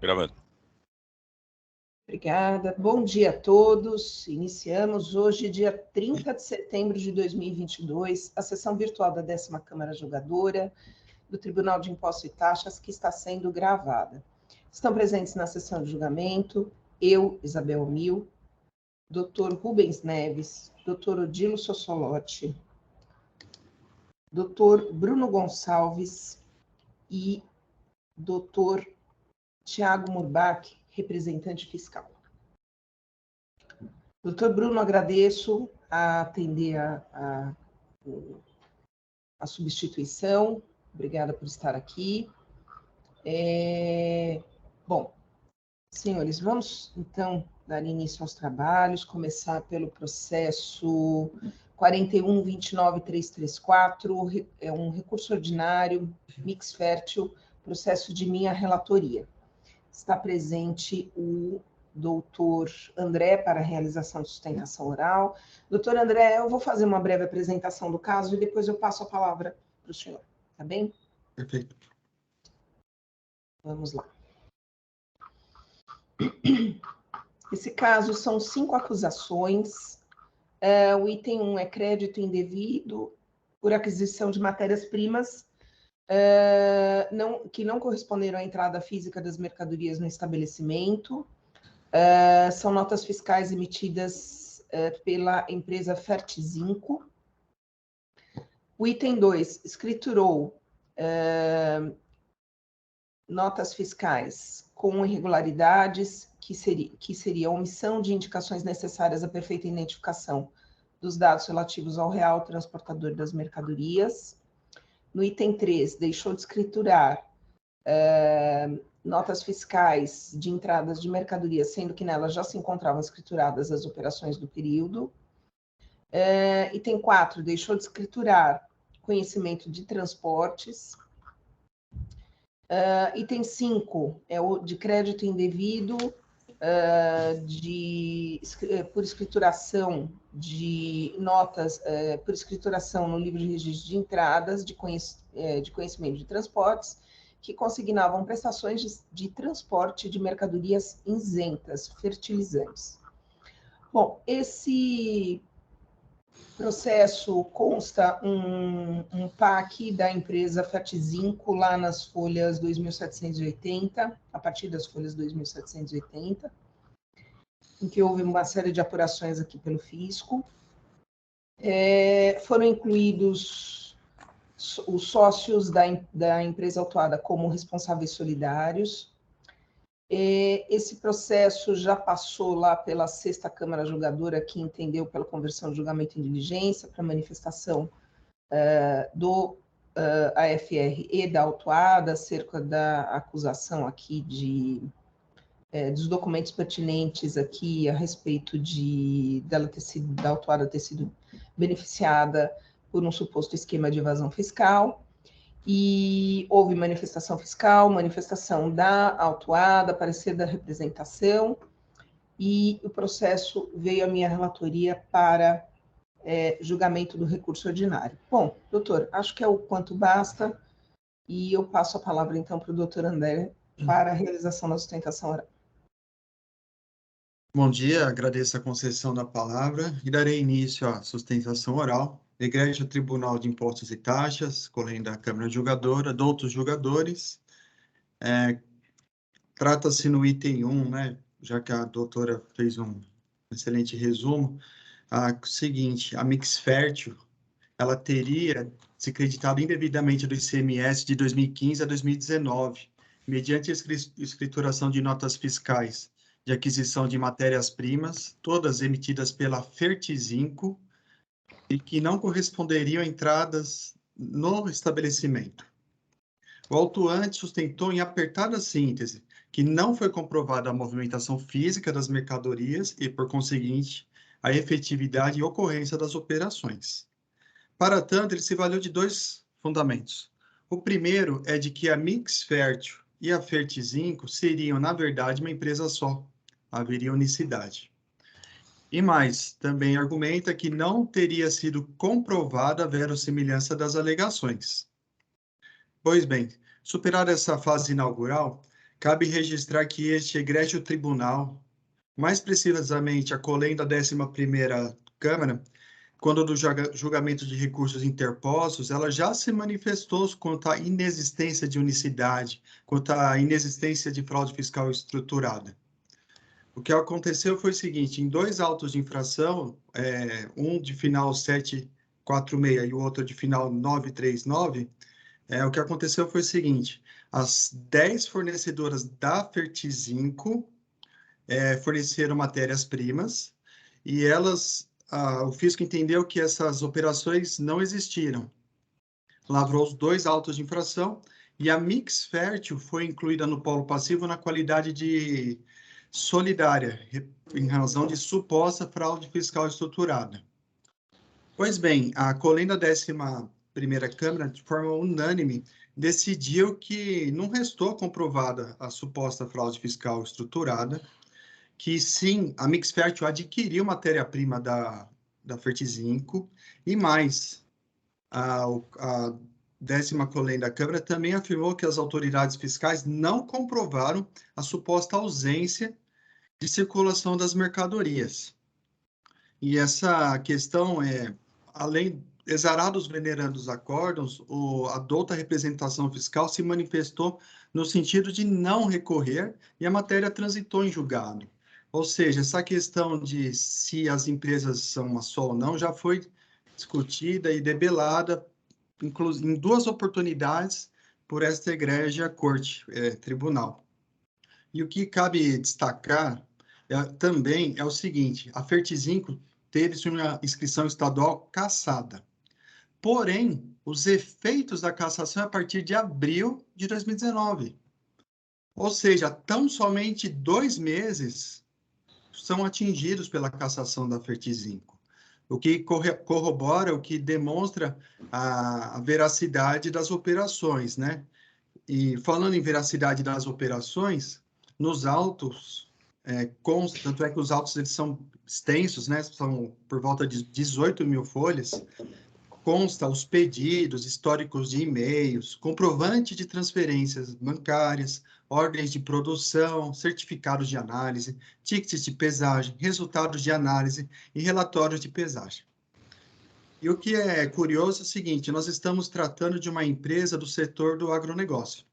Gravando. Obrigada. Bom dia a todos. Iniciamos hoje, dia 30 de setembro de 2022, a sessão virtual da 10ª Câmara Julgadora do Tribunal de Impostos e Taxas, que está sendo gravada. Estão presentes na sessão de julgamento eu, Isabel Mil, Dr. Rubens Neves, Dr. Odilo Sossolotti, Dr. Bruno Gonçalves e Dr. Tiago Murbach, representante fiscal. Doutor Bruno, agradeço a atender a substituição. Obrigada por estar aqui. Bom, senhores, vamos então dar início aos trabalhos, começar pelo processo 41.29.334, é um recurso ordinário, mix fértil, processo de minha relatoria. Está presente o doutor André para a realização de sustentação oral. Doutor André, eu vou fazer uma breve apresentação do caso e depois eu passo a palavra para o senhor, tá bem? Perfeito. Vamos lá. Esse caso são 5 acusações. O item 1 é crédito indevido por aquisição de matérias-primas que não corresponderam à entrada física das mercadorias no estabelecimento. São notas fiscais emitidas pela empresa Fertizinco. O item 2 escriturou notas fiscais com irregularidades, que seria a omissão de indicações necessárias à perfeita identificação dos dados relativos ao real transportador das mercadorias. No item 3, deixou de escriturar notas fiscais de entradas de mercadorias, sendo que nelas já se encontravam escrituradas as operações do período. Item 4, deixou de escriturar conhecimento de transportes. Item 5 é o de crédito indevido por escrituração de notas, por escrituração no livro de registro de entradas de conhecimento de transportes, que consignavam prestações de transporte de mercadorias isentas, fertilizantes. Bom, esse processo consta um PAC da empresa Fertizinco lá nas folhas 2.780, a partir das folhas 2.780, em que houve uma série de apurações aqui pelo fisco. Foram incluídos os sócios da empresa autuada como responsáveis solidários. Esse processo já passou lá pela 6ª Câmara Julgadora, que entendeu pela conversão de julgamento em diligência para manifestação do AFR e da autuada acerca da acusação aqui dos documentos pertinentes aqui a respeito da autuada ter sido beneficiada por um suposto esquema de evasão fiscal. E houve manifestação fiscal, manifestação da autuada, parecer da representação, e o processo veio à minha relatoria para julgamento do recurso ordinário. Bom, doutor, acho que é o quanto basta, e eu passo a palavra, então, para o doutor André para a realização da sustentação oral. Bom dia, agradeço a concessão da palavra e darei início à sustentação oral. Egrégio Tribunal de Impostos e Taxas, correndo da Câmara Julgadora, doutos julgadores. Trata-se no item 1, né, já que a doutora fez um excelente resumo, o seguinte: a Mix Fértil, ela teria se creditado indevidamente do ICMS de 2015 a 2019, mediante a escrituração de notas fiscais de aquisição de matérias-primas, todas emitidas pela Fertizinco, e que não corresponderiam a entradas no estabelecimento. O autuante sustentou em apertada síntese que não foi comprovada a movimentação física das mercadorias e, por conseguinte, a efetividade e ocorrência das operações. Para tanto, ele se valeu de 2 fundamentos. O primeiro é de que a Mix Fértil e a Fertizinco seriam, na verdade, uma empresa só. Haveria unicidade. E mais, também argumenta que não teria sido comprovada a verossimilhança das alegações. Pois bem, superada essa fase inaugural, cabe registrar que este egrégio tribunal, mais precisamente a colém da 11ª Câmara, quando do julgamento de recursos interpostos, ela já se manifestou quanto à inexistência de unicidade, quanto à inexistência de fraude fiscal estruturada. O que aconteceu foi o seguinte, em 2 autos de infração, um de final 746 e o outro de final 939, o que aconteceu foi o seguinte, as 10 fornecedoras da Fertizinco forneceram matérias-primas e o fisco entendeu que essas operações não existiram. Lavrou os 2 autos de infração e a Mix Fértil foi incluída no polo passivo na qualidade de solidária, em razão de suposta fraude fiscal estruturada. Pois bem, a colém da 11ª Câmara, de forma unânime, decidiu que não restou comprovada a suposta fraude fiscal estruturada, que sim, a Mix Fértil adquiriu matéria-prima da Fertizinco, e mais, a 10ª colém da Câmara também afirmou que as autoridades fiscais não comprovaram a suposta ausência de circulação das mercadorias. E essa questão além, exarados venerandos acórdãos, a douta representação fiscal se manifestou no sentido de não recorrer e a matéria transitou em julgado. Ou seja, essa questão de se as empresas são uma só ou não já foi discutida e debelada em 2 oportunidades por esta egrégia corte, tribunal. E o que cabe destacar também é o seguinte, a Fertizinco teve sua inscrição estadual cassada. Porém, os efeitos da cassação é a partir de abril de 2019. Ou seja, tão somente 2 meses são atingidos pela cassação da Fertizinco, o que corrobora, o que demonstra a veracidade das operações, né? E falando em veracidade das operações, nos autos, consta, tanto é que os autos eles são extensos, né? São por volta de 18.000 folhas, consta os pedidos, históricos de e-mails, comprovante de transferências bancárias, ordens de produção, certificados de análise, tickets de pesagem, resultados de análise e relatórios de pesagem. E o que é curioso é o seguinte, nós estamos tratando de uma empresa do setor do agronegócio.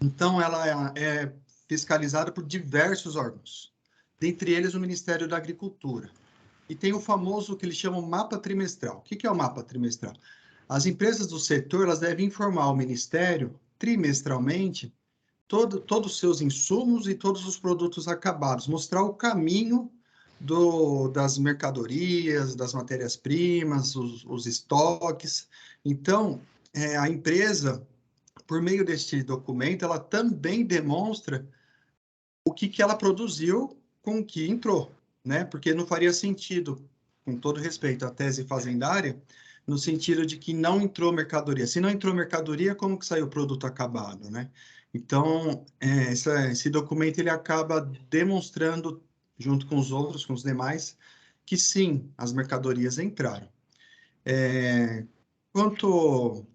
Então, ela é fiscalizada por diversos órgãos, dentre eles o Ministério da Agricultura. E tem o famoso que eles chamam mapa trimestral. O que é o mapa trimestral? As empresas do setor elas devem informar ao Ministério, trimestralmente, todos os seus insumos e todos os produtos acabados, mostrar o caminho das mercadorias, das matérias-primas, os estoques. Então, a empresa, por meio deste documento, ela também demonstra o que ela produziu com o que entrou, né? Porque não faria sentido, com todo respeito à tese fazendária, no sentido de que não entrou mercadoria. Se não entrou mercadoria, como que saiu o produto acabado, né? Então, esse documento ele acaba demonstrando, junto com os outros, com os demais, que sim, as mercadorias entraram. Quanto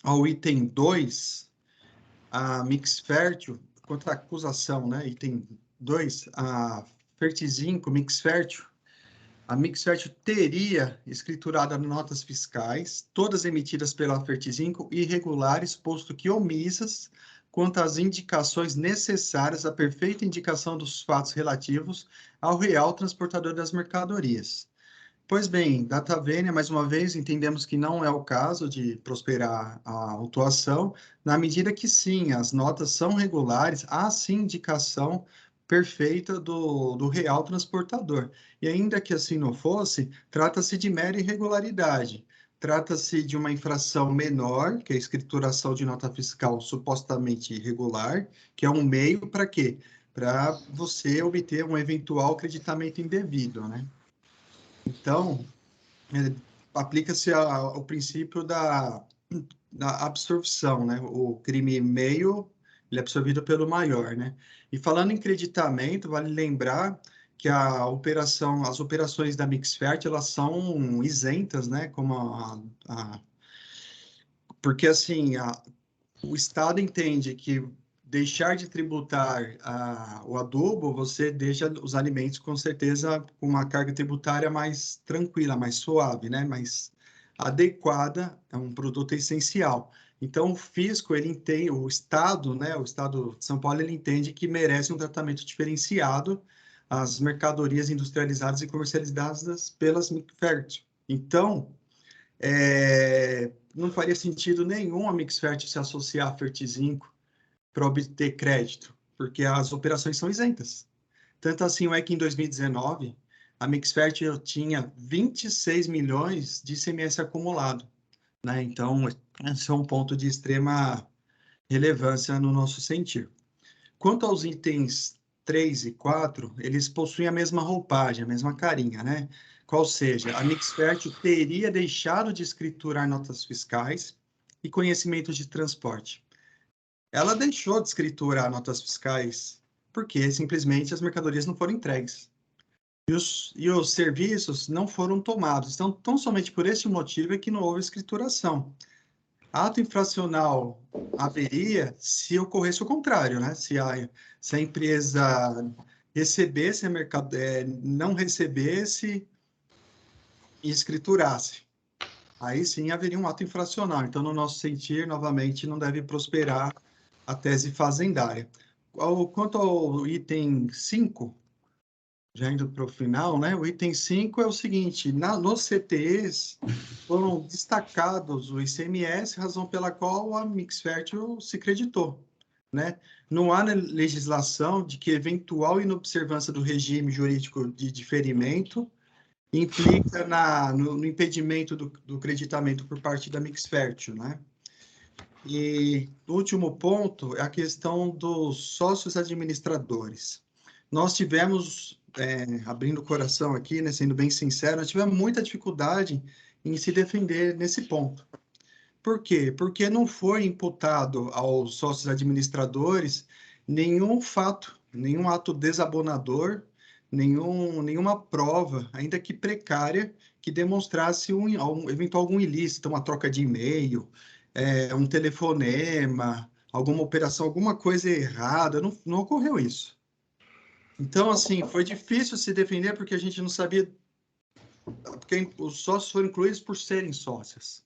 ao item 2, a Mix Fértil, quanto à acusação, né? Item 2, a Fertizinco, Mix Fértil, a Mix Fértil teria escriturado notas fiscais, todas emitidas pela Fertizinco, irregulares, posto que omissas quanto às indicações necessárias à perfeita indicação dos fatos relativos ao real transportador das mercadorias. Pois bem, data vênia, mais uma vez, entendemos que não é o caso de prosperar a autuação, na medida que sim, as notas são regulares, há sim indicação perfeita do real transportador. E ainda que assim não fosse, trata-se de mera irregularidade. Trata-se de uma infração menor, que é a escrituração de nota fiscal supostamente irregular, que é um meio para quê? Para você obter um eventual creditamento indevido, né? Então, aplica-se o princípio da absorção, né? O crime meio, ele é absorvido pelo maior, né? E falando em creditamento, vale lembrar que as operações da Mixfert, elas são isentas, né? Porque, assim, o Estado entende que deixar de tributar o adubo, você deixa os alimentos, com certeza, com uma carga tributária mais tranquila, mais suave, né? Mais adequada, é um produto essencial. Então, o fisco, ele entende, o Estado, né? O Estado de São Paulo, ele entende que merece um tratamento diferenciado às mercadorias industrializadas e comercializadas pelas Mixfert. Então, não faria sentido nenhum a Mixfert se associar à Fertizinco para obter crédito, porque as operações são isentas. Tanto assim é que em 2019, a Mixfert tinha 26 milhões de ICMS acumulado, né? Então, esse é um ponto de extrema relevância no nosso sentir. Quanto aos itens 3 e 4, eles possuem a mesma roupagem, a mesma carinha, né? Qual seja, a Mixfert teria deixado de escriturar notas fiscais e conhecimento de transporte. Ela deixou de escriturar notas fiscais porque simplesmente as mercadorias não foram entregues. E os serviços não foram tomados. Então, tão somente por esse motivo é que não houve escrituração. Ato infracional haveria se ocorresse o contrário, né? Se a empresa recebesse não recebesse e escriturasse. Aí sim haveria um ato infracional. Então, no nosso sentir, novamente, não deve prosperar a tese fazendária. Quanto ao item 5, já indo para o final, né? O item 5 é o seguinte: nos CTEs foram destacados o ICMS, razão pela qual a Mixfert se creditou, né? Não há legislação de que eventual inobservância do regime jurídico de diferimento implica no impedimento do creditamento por parte da Mixfert, né? E o último ponto é a questão dos sócios administradores. Nós tivemos, abrindo o coração aqui, né, sendo bem sincero, nós tivemos muita dificuldade em se defender nesse ponto. Por quê? Porque não foi imputado aos sócios administradores nenhum fato, nenhum ato desabonador, nenhuma prova, ainda que precária, que demonstrasse algum ilícito, uma troca de e-mail, um telefonema, alguma operação, alguma coisa errada. Não ocorreu isso. Então, assim, foi difícil se defender porque a gente não sabia, porque os sócios foram incluídos por serem sócios.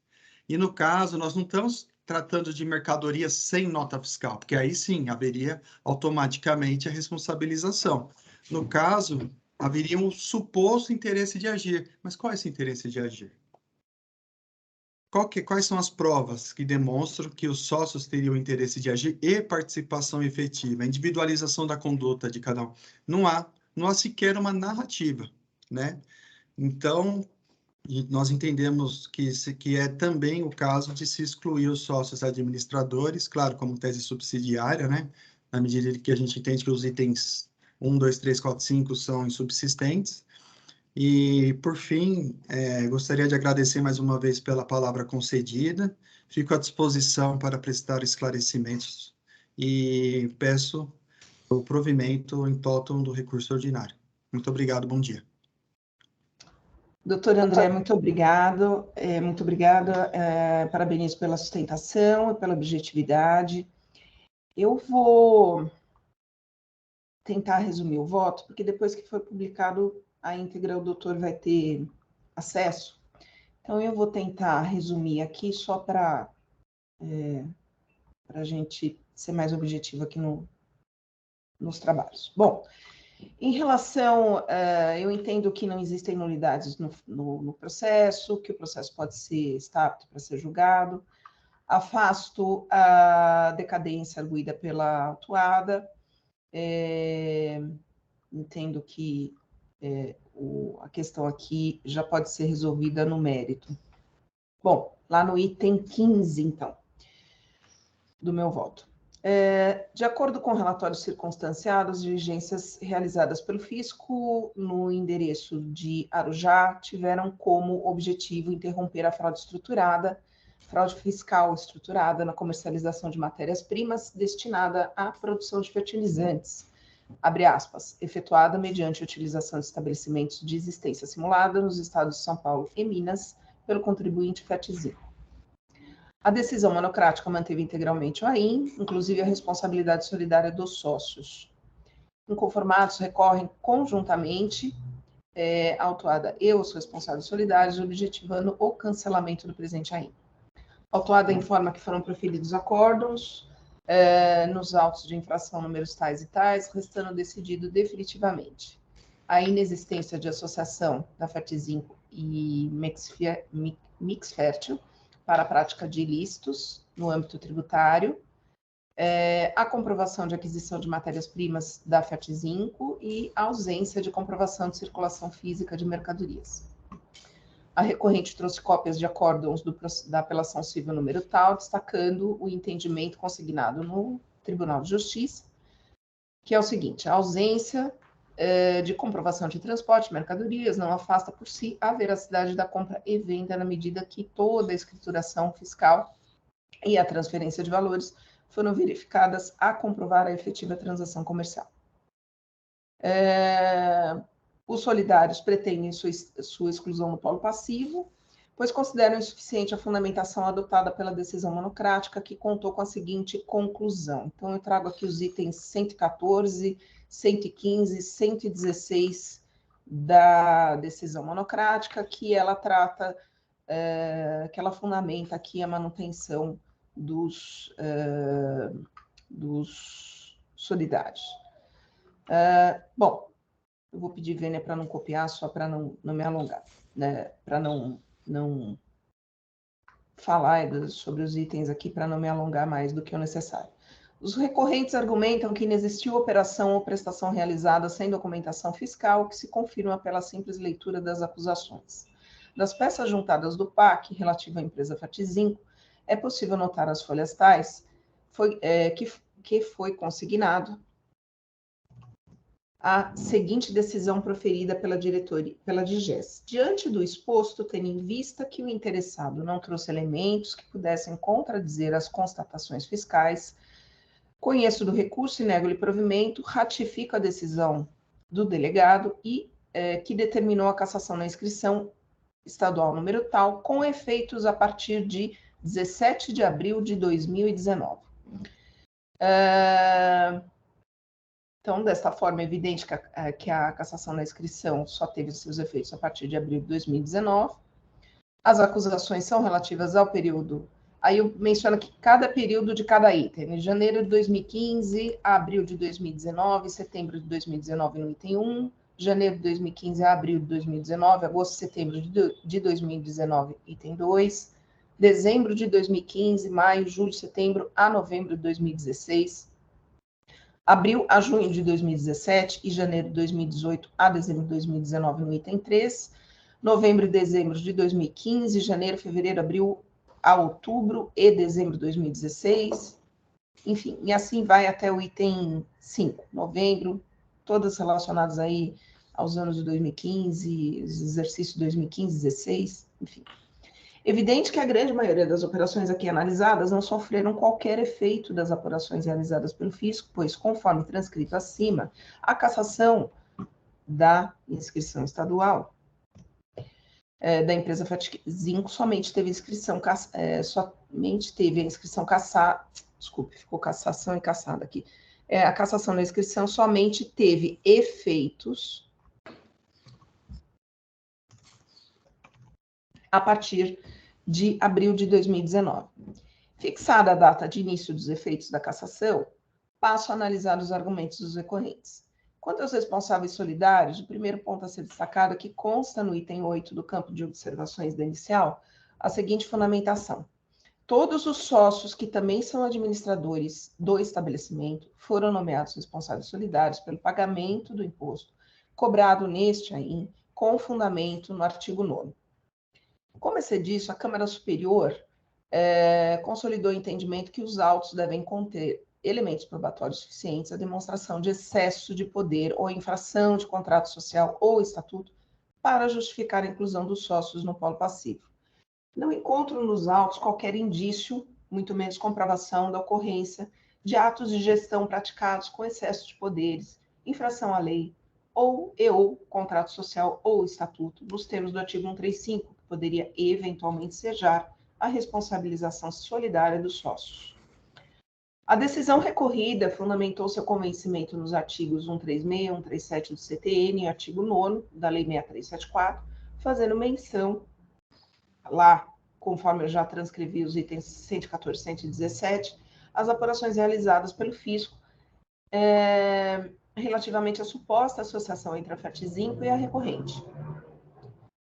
E no caso, nós não estamos tratando de mercadoria sem nota fiscal, porque aí sim haveria automaticamente a responsabilização. No caso, haveria um suposto interesse de agir. Mas qual é esse interesse de agir? Quais são as provas que demonstram que os sócios teriam interesse de agir e participação efetiva, a individualização da conduta de cada um? Não há sequer uma narrativa, né? Então, nós entendemos que é também o caso de se excluir os sócios administradores, claro, como tese subsidiária, né? Na medida que a gente entende que os itens 1, 2, 3, 4, 5 são insubsistentes. E, por fim, gostaria de agradecer mais uma vez pela palavra concedida. Fico à disposição para prestar esclarecimentos e peço o provimento em totum do recurso ordinário. Muito obrigado, bom dia. Doutor André, muito obrigado. Muito obrigada. Parabenizo pela sustentação e pela objetividade. Eu vou tentar resumir o voto, porque depois que for publicado a íntegra, o doutor vai ter acesso. Então, eu vou tentar resumir aqui só para a gente ser mais objetivo aqui nos trabalhos. Bom, em relação, eu entendo que não existem nulidades no processo, que o processo pode estar apto para ser julgado, afasto a decadência arguída pela autuada, entendo que a questão aqui já pode ser resolvida no mérito. Bom, lá no item 15, então, do meu voto. De acordo com o relatório circunstanciado, as diligências realizadas pelo fisco no endereço de Arujá tiveram como objetivo interromper a fraude fiscal estruturada na comercialização de matérias-primas destinada à produção de fertilizantes, abre aspas, efetuada mediante a utilização de estabelecimentos de existência simulada nos estados de São Paulo e Minas pelo contribuinte Fertizinco. A decisão monocrática manteve integralmente o AIM, inclusive a responsabilidade solidária dos sócios. Inconformados recorrem conjuntamente a autuada e os responsáveis solidários, objetivando o cancelamento do presente AIM. A autuada informa que foram proferidos acórdãos nos autos de infração números tais e tais, restando decidido definitivamente a inexistência de associação da Fertizinco e Mixfertil para a prática de ilícitos no âmbito tributário, a comprovação de aquisição de matérias-primas da Fertizinco e a ausência de comprovação de circulação física de mercadorias. A recorrente trouxe cópias de acórdãos da apelação civil número tal, destacando o entendimento consignado no Tribunal de Justiça, que é o seguinte: a ausência de comprovação de transporte de mercadorias não afasta por si a veracidade da compra e venda, na medida que toda a escrituração fiscal e a transferência de valores foram verificadas a comprovar a efetiva transação comercial. Os solidários pretendem sua exclusão no polo passivo, pois consideram insuficiente a fundamentação adotada pela decisão monocrática, que contou com a seguinte conclusão. Então, eu trago aqui os itens 114, 115, 116 da decisão monocrática, que ela trata, que ela fundamenta aqui a manutenção dos solidários. Bom, eu vou pedir Vênia para não copiar, só para não me alongar, né? Para não falar sobre os itens aqui, para não me alongar mais do que o necessário. Os recorrentes argumentam que inexistiu operação ou prestação realizada sem documentação fiscal, que se confirma pela simples leitura das acusações. Das peças juntadas do PAC, relativa à empresa Fertizinco, é possível notar as folhas tais, que foi consignado a seguinte decisão proferida pela diretoria, pela DIGES. Diante do exposto, tendo em vista que o interessado não trouxe elementos que pudessem contradizer as constatações fiscais, conheço do recurso e nego-lhe provimento, ratifico a decisão do delegado e que determinou a cassação na inscrição estadual número tal, com efeitos a partir de 17 de abril de 2019. Então, desta forma, é evidente que a cassação na inscrição só teve seus efeitos a partir de abril de 2019. As acusações são relativas ao período. Aí eu menciono que cada período de cada item, de janeiro de 2015 a abril de 2019, setembro de 2019 no item 1, janeiro de 2015 a abril de 2019, agosto e setembro de 2019, item 2, dezembro de 2015, maio, julho, setembro a novembro de 2016, abril a junho de 2017 e janeiro de 2018 a dezembro de 2019 no item 3, novembro e dezembro de 2015, janeiro, fevereiro, abril a outubro e dezembro de 2016, enfim, e assim vai até o item 5, novembro, todas relacionadas aí aos anos de 2015, exercício de 2015, 16, enfim. Evidente que a grande maioria das operações aqui analisadas não sofreram qualquer efeito das apurações realizadas pelo fisco, pois, conforme transcrito acima, a cassação da inscrição estadual da empresa Fertizinco somente teve a inscrição cassada, desculpe, ficou cassação e cassada aqui. A cassação da inscrição somente teve efeitos a partir de abril de 2019. Fixada a data de início dos efeitos da cassação, passo a analisar os argumentos dos recorrentes. Quanto aos responsáveis solidários, o primeiro ponto a ser destacado é que consta no item 8 do campo de observações da inicial a seguinte fundamentação. Todos os sócios que também são administradores do estabelecimento foram nomeados responsáveis solidários pelo pagamento do imposto cobrado neste AIM com fundamento no artigo 9º. Como é ser disso, a Câmara Superior consolidou o entendimento que os autos devem conter elementos probatórios suficientes à demonstração de excesso de poder ou infração de contrato social ou estatuto para justificar a inclusão dos sócios no polo passivo. Não encontro nos autos qualquer indício, muito menos comprovação da ocorrência de atos de gestão praticados com excesso de poderes, infração à lei ou contrato social ou estatuto, nos termos do artigo 135, que poderia eventualmente a responsabilização solidária dos sócios. A decisão recorrida fundamentou seu convencimento nos artigos 136 e 137 do CTN e artigo 9º da Lei 6374, fazendo menção lá, conforme eu já transcrevi os itens 114 e 117, as apurações realizadas pelo fisco relativamente à suposta associação entre a Fertizinco e a recorrente.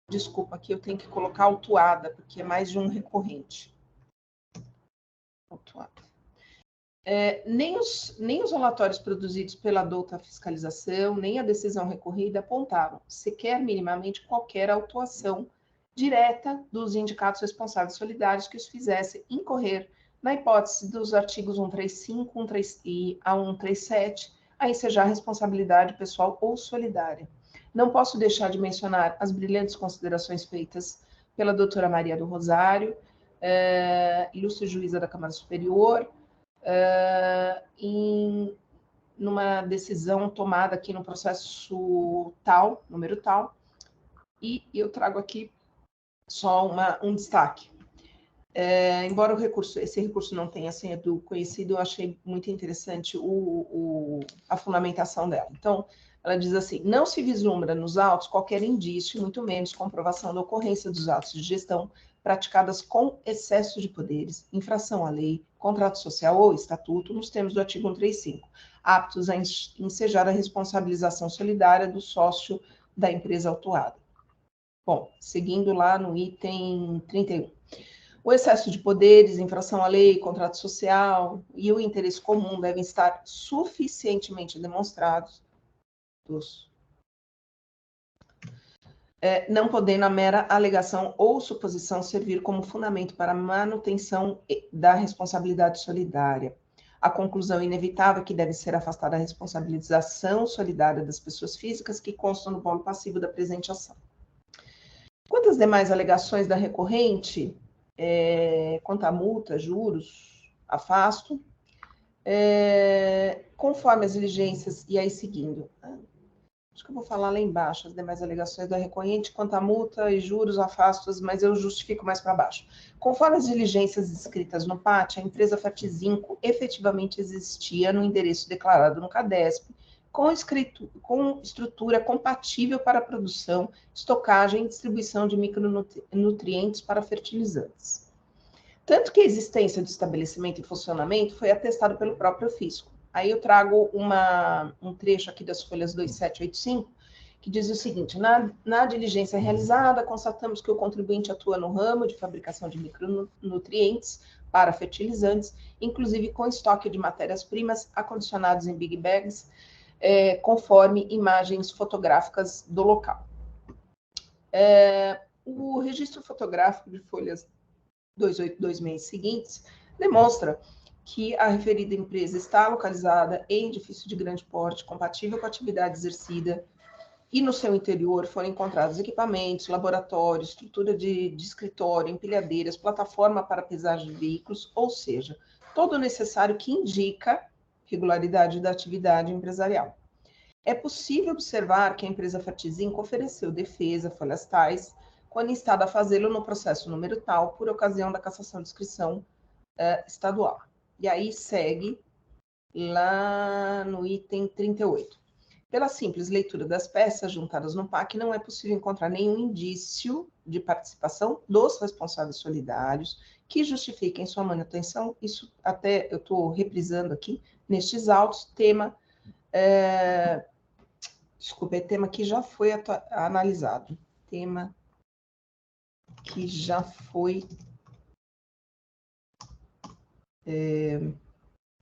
Desculpa, aqui eu tenho que colocar autuada, porque é mais de um recorrente. Autuada. Nem os relatórios produzidos pela douta fiscalização, nem a decisão recorrida apontavam, sequer minimamente, qualquer autuação direta dos indicados responsáveis solidários que os fizesse incorrer na hipótese dos artigos 135 e a 137, a ensejar responsabilidade pessoal ou solidária. Não posso deixar de mencionar as brilhantes considerações feitas pela doutora Maria do Rosário, ilustre juíza da Câmara Superior, numa decisão tomada aqui no processo tal, número tal, e eu trago aqui só um destaque. Embora esse recurso não tenha sido conhecido, eu achei muito interessante a fundamentação dela. Então, ela diz assim: não se vislumbra nos autos qualquer indício, muito menos comprovação da ocorrência dos atos de gestão praticadas com excesso de poderes, infração à lei, contrato social ou estatuto, nos termos do artigo 135, aptos a ensejar a responsabilização solidária do sócio da empresa autuada. Bom, seguindo lá no item 31. O excesso de poderes, infração à lei, contrato social e o interesse comum devem estar suficientemente demonstrados, não podendo a mera alegação ou suposição servir como fundamento para a manutenção da responsabilidade solidária. A conclusão inevitável é que deve ser afastada a responsabilização solidária das pessoas físicas que constam no polo passivo da presente ação. Quanto às demais alegações da recorrente, quanto à multa, juros, afasto, conforme as diligências, e aí seguindo, acho que eu vou falar lá embaixo, as demais alegações da recorrente, quanto à multa e juros, afastos, mas eu justifico mais para baixo. Conforme as diligências escritas no PAT, a empresa Fertizinco efetivamente existia no endereço declarado no CADESP, com estrutura compatível para a produção, estocagem e distribuição de micronutrientes para fertilizantes. Tanto que a existência do estabelecimento em funcionamento foi atestado pelo próprio fisco. Aí eu trago um trecho aqui das folhas 2785, que diz o seguinte: na diligência realizada, constatamos que o contribuinte atua no ramo de fabricação de micronutrientes para fertilizantes, inclusive com estoque de matérias-primas acondicionados em big bags, conforme imagens fotográficas do local. O registro fotográfico de folhas 282 seguintes demonstra que a referida empresa está localizada em edifício de grande porte, compatível com a atividade exercida, e no seu interior foram encontrados equipamentos, laboratório, estrutura de escritório, empilhadeiras, plataforma para pesagem de veículos, ou seja, todo o necessário que indica regularidade da atividade empresarial. É possível observar que a empresa Fertizinco ofereceu defesa, folhas tais, quando instada a fazê-lo no processo número tal, por ocasião da cassação de inscrição estadual. E aí segue lá no item 38. Pela simples leitura das peças juntadas no PAC, não é possível encontrar nenhum indício de participação dos responsáveis solidários que justifiquem sua manutenção. Isso até eu estou reprisando aqui nestes autos, tema que já foi analisado. Tema que já foi...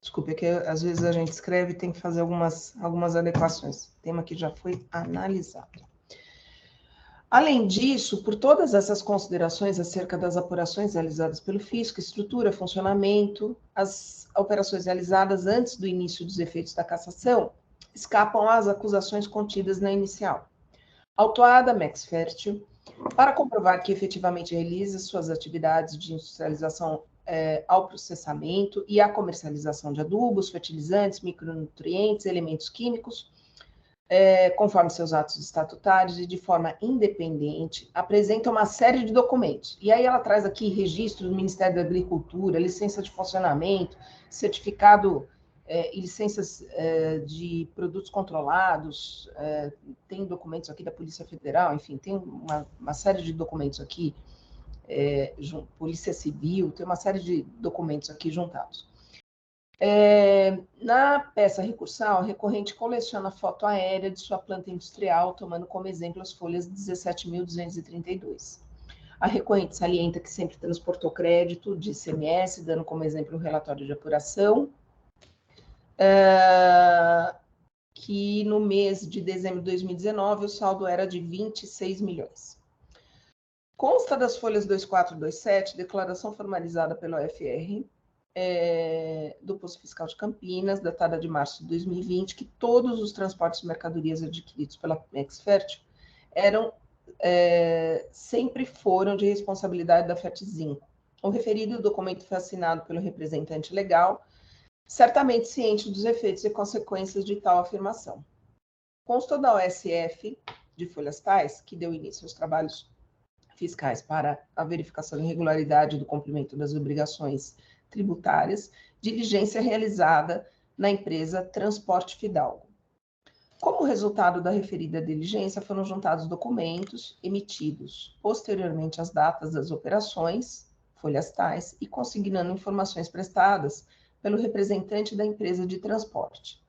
Desculpe, é que às vezes a gente escreve e tem que fazer algumas adequações. Tema que já foi analisado. Além disso, por todas essas considerações acerca das apurações realizadas pelo fisco, estrutura, funcionamento, as operações realizadas antes do início dos efeitos da cassação, escapam às acusações contidas na inicial. Autuada Max Fértil, para comprovar que efetivamente realiza suas atividades de industrialização ao processamento e à comercialização de adubos, fertilizantes, micronutrientes, elementos químicos, conforme seus atos estatutários e de forma independente, apresenta uma série de documentos. E aí ela traz aqui registro do Ministério da Agricultura, licença de funcionamento, certificado e licenças de produtos controlados, tem documentos aqui da Polícia Federal, enfim, tem uma série de documentos aqui, Polícia Civil, tem uma série de documentos aqui juntados. Na peça recursal, o recorrente coleciona foto aérea de sua planta industrial, tomando como exemplo as folhas 17.232. A recorrente salienta que sempre transportou crédito de ICMS, dando como exemplo o relatório de apuração, que no mês de dezembro de 2019 o saldo era de 26 milhões. Consta das folhas 2427, declaração formalizada pelo OFR, do Posto Fiscal de Campinas, datada de março de 2020, que todos os transportes de mercadorias adquiridos pela Mexfert sempre foram de responsabilidade da FET-5. O referido documento foi assinado pelo representante legal, certamente ciente dos efeitos e consequências de tal afirmação. Constou da OSF de Folhas Tais, que deu início aos trabalhos fiscais para a verificação da irregularidade do cumprimento das obrigações tributárias, diligência realizada na empresa Transporte Fidalgo. Como resultado da referida diligência, foram juntados documentos emitidos posteriormente às datas das operações, folhas tais, e consignando informações prestadas pelo representante da empresa de transporte.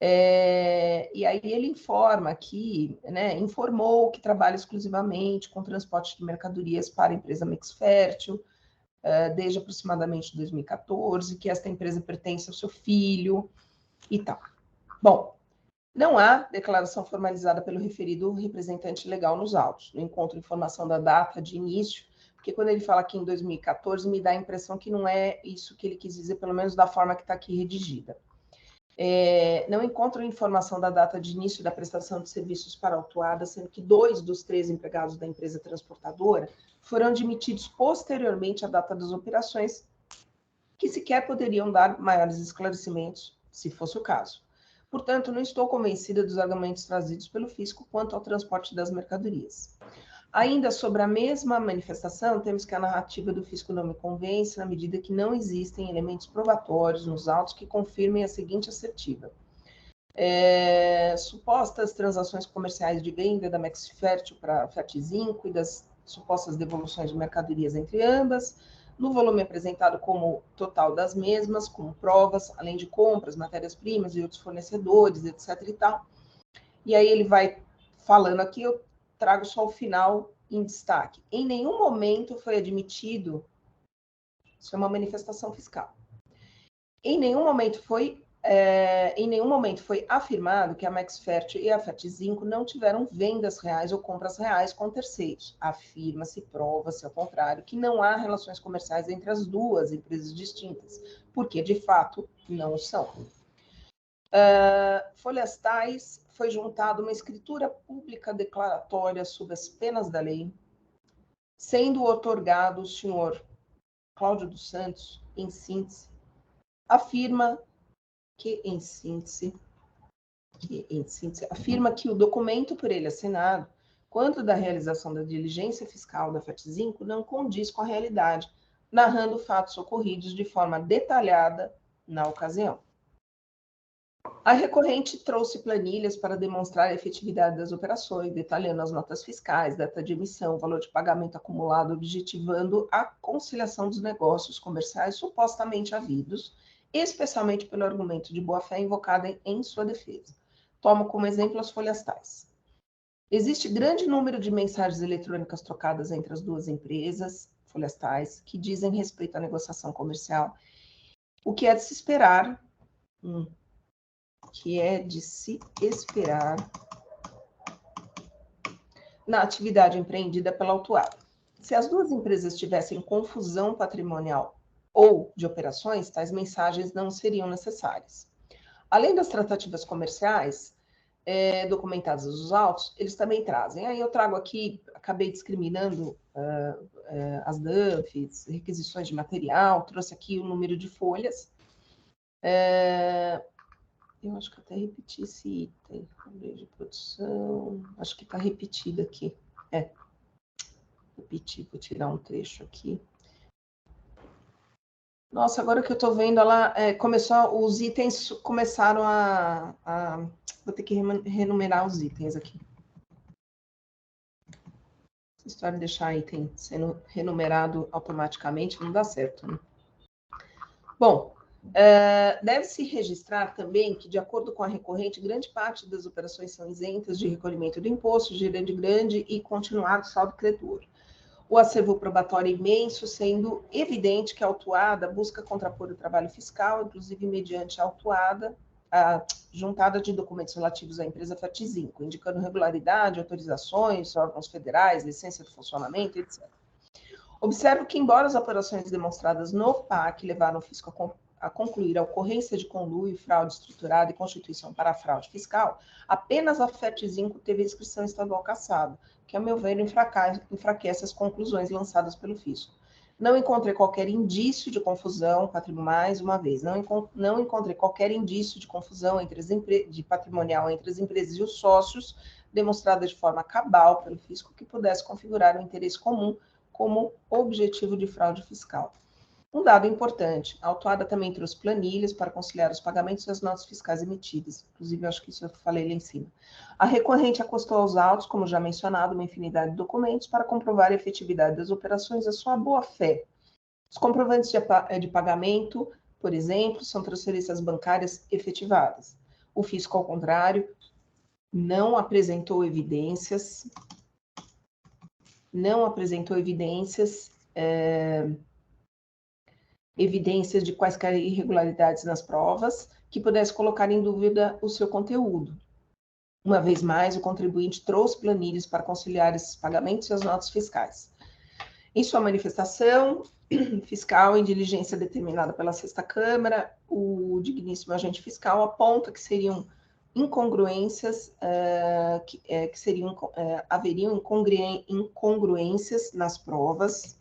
E aí ele informa que, informou que trabalha exclusivamente com transporte de mercadorias para a empresa Mexfértil, desde aproximadamente 2014, que esta empresa pertence ao seu filho e tal. Bom, não há declaração formalizada pelo referido representante legal nos autos. Não encontro informação da data de início, porque quando ele fala aqui em 2014, me dá a impressão que não é isso que ele quis dizer, pelo menos da forma que está aqui redigida. Não encontro informação da data de início da prestação de serviços para a autuada, sendo que 2 dos 3 empregados da empresa transportadora foram admitidos posteriormente à data das operações, que sequer poderiam dar maiores esclarecimentos, se fosse o caso. Portanto, não estou convencida dos argumentos trazidos pelo fisco quanto ao transporte das mercadorias. Ainda sobre a mesma manifestação, temos que a narrativa do fisco não me convence, na medida que não existem elementos probatórios nos autos que confirmem a seguinte assertiva. Supostas transações comerciais de venda da Mexfértil para a FET-5 e das supostas devoluções de mercadorias entre ambas, no volume apresentado como total das mesmas, como provas, além de compras, matérias-primas e outros fornecedores, etc. e tal. E aí ele vai falando aqui, eu trago só o final em destaque. Em nenhum momento foi admitido, isso é uma manifestação fiscal, em nenhum momento foi afirmado que a Mexfert e a FET-5 não tiveram vendas reais ou compras reais com terceiros. Afirma-se, prova-se, ao contrário, que não há relações comerciais entre as duas empresas distintas, porque, de fato, não são. Folhas tais, foi juntada uma escritura pública declaratória sob as penas da lei, sendo otorgado o senhor Cláudio dos Santos, em síntese, afirma que o documento por ele assinado, quanto da realização da diligência fiscal da FET-5, não condiz com a realidade, narrando fatos ocorridos de forma detalhada na ocasião. A recorrente trouxe planilhas para demonstrar a efetividade das operações, detalhando as notas fiscais, data de emissão, valor de pagamento acumulado, objetivando a conciliação dos negócios comerciais supostamente havidos, especialmente pelo argumento de boa-fé invocado em sua defesa. Tomo como exemplo as folhas tais. Existe grande número de mensagens eletrônicas trocadas entre as duas empresas, folhas tais, que dizem respeito à negociação comercial, o que é de se esperar, na atividade empreendida pela autuada. Se as duas empresas tivessem confusão patrimonial ou de operações, tais mensagens não seriam necessárias. Além das tratativas comerciais documentadas nos autos, eles também trazem. Aí eu trago aqui, acabei discriminando as DANFs, requisições de material, trouxe aqui o número de folhas. Eu acho que até repeti esse item. De produção. Acho que está repetido aqui. Repetir, vou tirar um trecho aqui. Nossa, agora que eu estou vendo, ela começou, os itens começaram vou ter que renumerar os itens aqui. Essa história de deixar item sendo renumerado automaticamente não dá certo, né? Bom, deve-se registrar também que, de acordo com a recorrente, grande parte das operações são isentas de recolhimento do imposto, gerando grande e continuado saldo credor. O acervo probatório é imenso, sendo evidente que a autuada busca contrapor o trabalho fiscal, inclusive mediante a autuada, a juntada de documentos relativos à empresa FAT5, indicando regularidade, autorizações, órgãos federais, licença de funcionamento, etc. Observo que, embora as operações demonstradas no PAC levaram o fisco a concluir a ocorrência de conluio, fraude estruturada e constituição para a fraude fiscal, apenas a FAT5 teve a inscrição estadual cassada, que, a meu ver, enfraquece as conclusões lançadas pelo fisco. Não encontrei qualquer indício de confusão, mais uma vez, não encontrei qualquer indício de confusão de patrimonial entre as empresas e os sócios, demonstrada de forma cabal pelo fisco, que pudesse configurar o interesse comum como objetivo de fraude fiscal. Um dado importante, a autuada também trouxe planilhas para conciliar os pagamentos e as notas fiscais emitidas. Inclusive, acho que isso eu falei lá em cima. A recorrente acostou aos autos, como já mencionado, uma infinidade de documentos para comprovar a efetividade das operações e a sua boa-fé. Os comprovantes de pagamento, por exemplo, são transferências bancárias efetivadas. O fisco, ao contrário, não apresentou evidências de quaisquer irregularidades nas provas que pudesse colocar em dúvida o seu conteúdo. Uma vez mais, o contribuinte trouxe planilhas para conciliar esses pagamentos e as notas fiscais. Em sua manifestação fiscal, em diligência determinada pela Sexta Câmara, o digníssimo agente fiscal aponta que seriam incongruências, haveriam incongruências nas provas.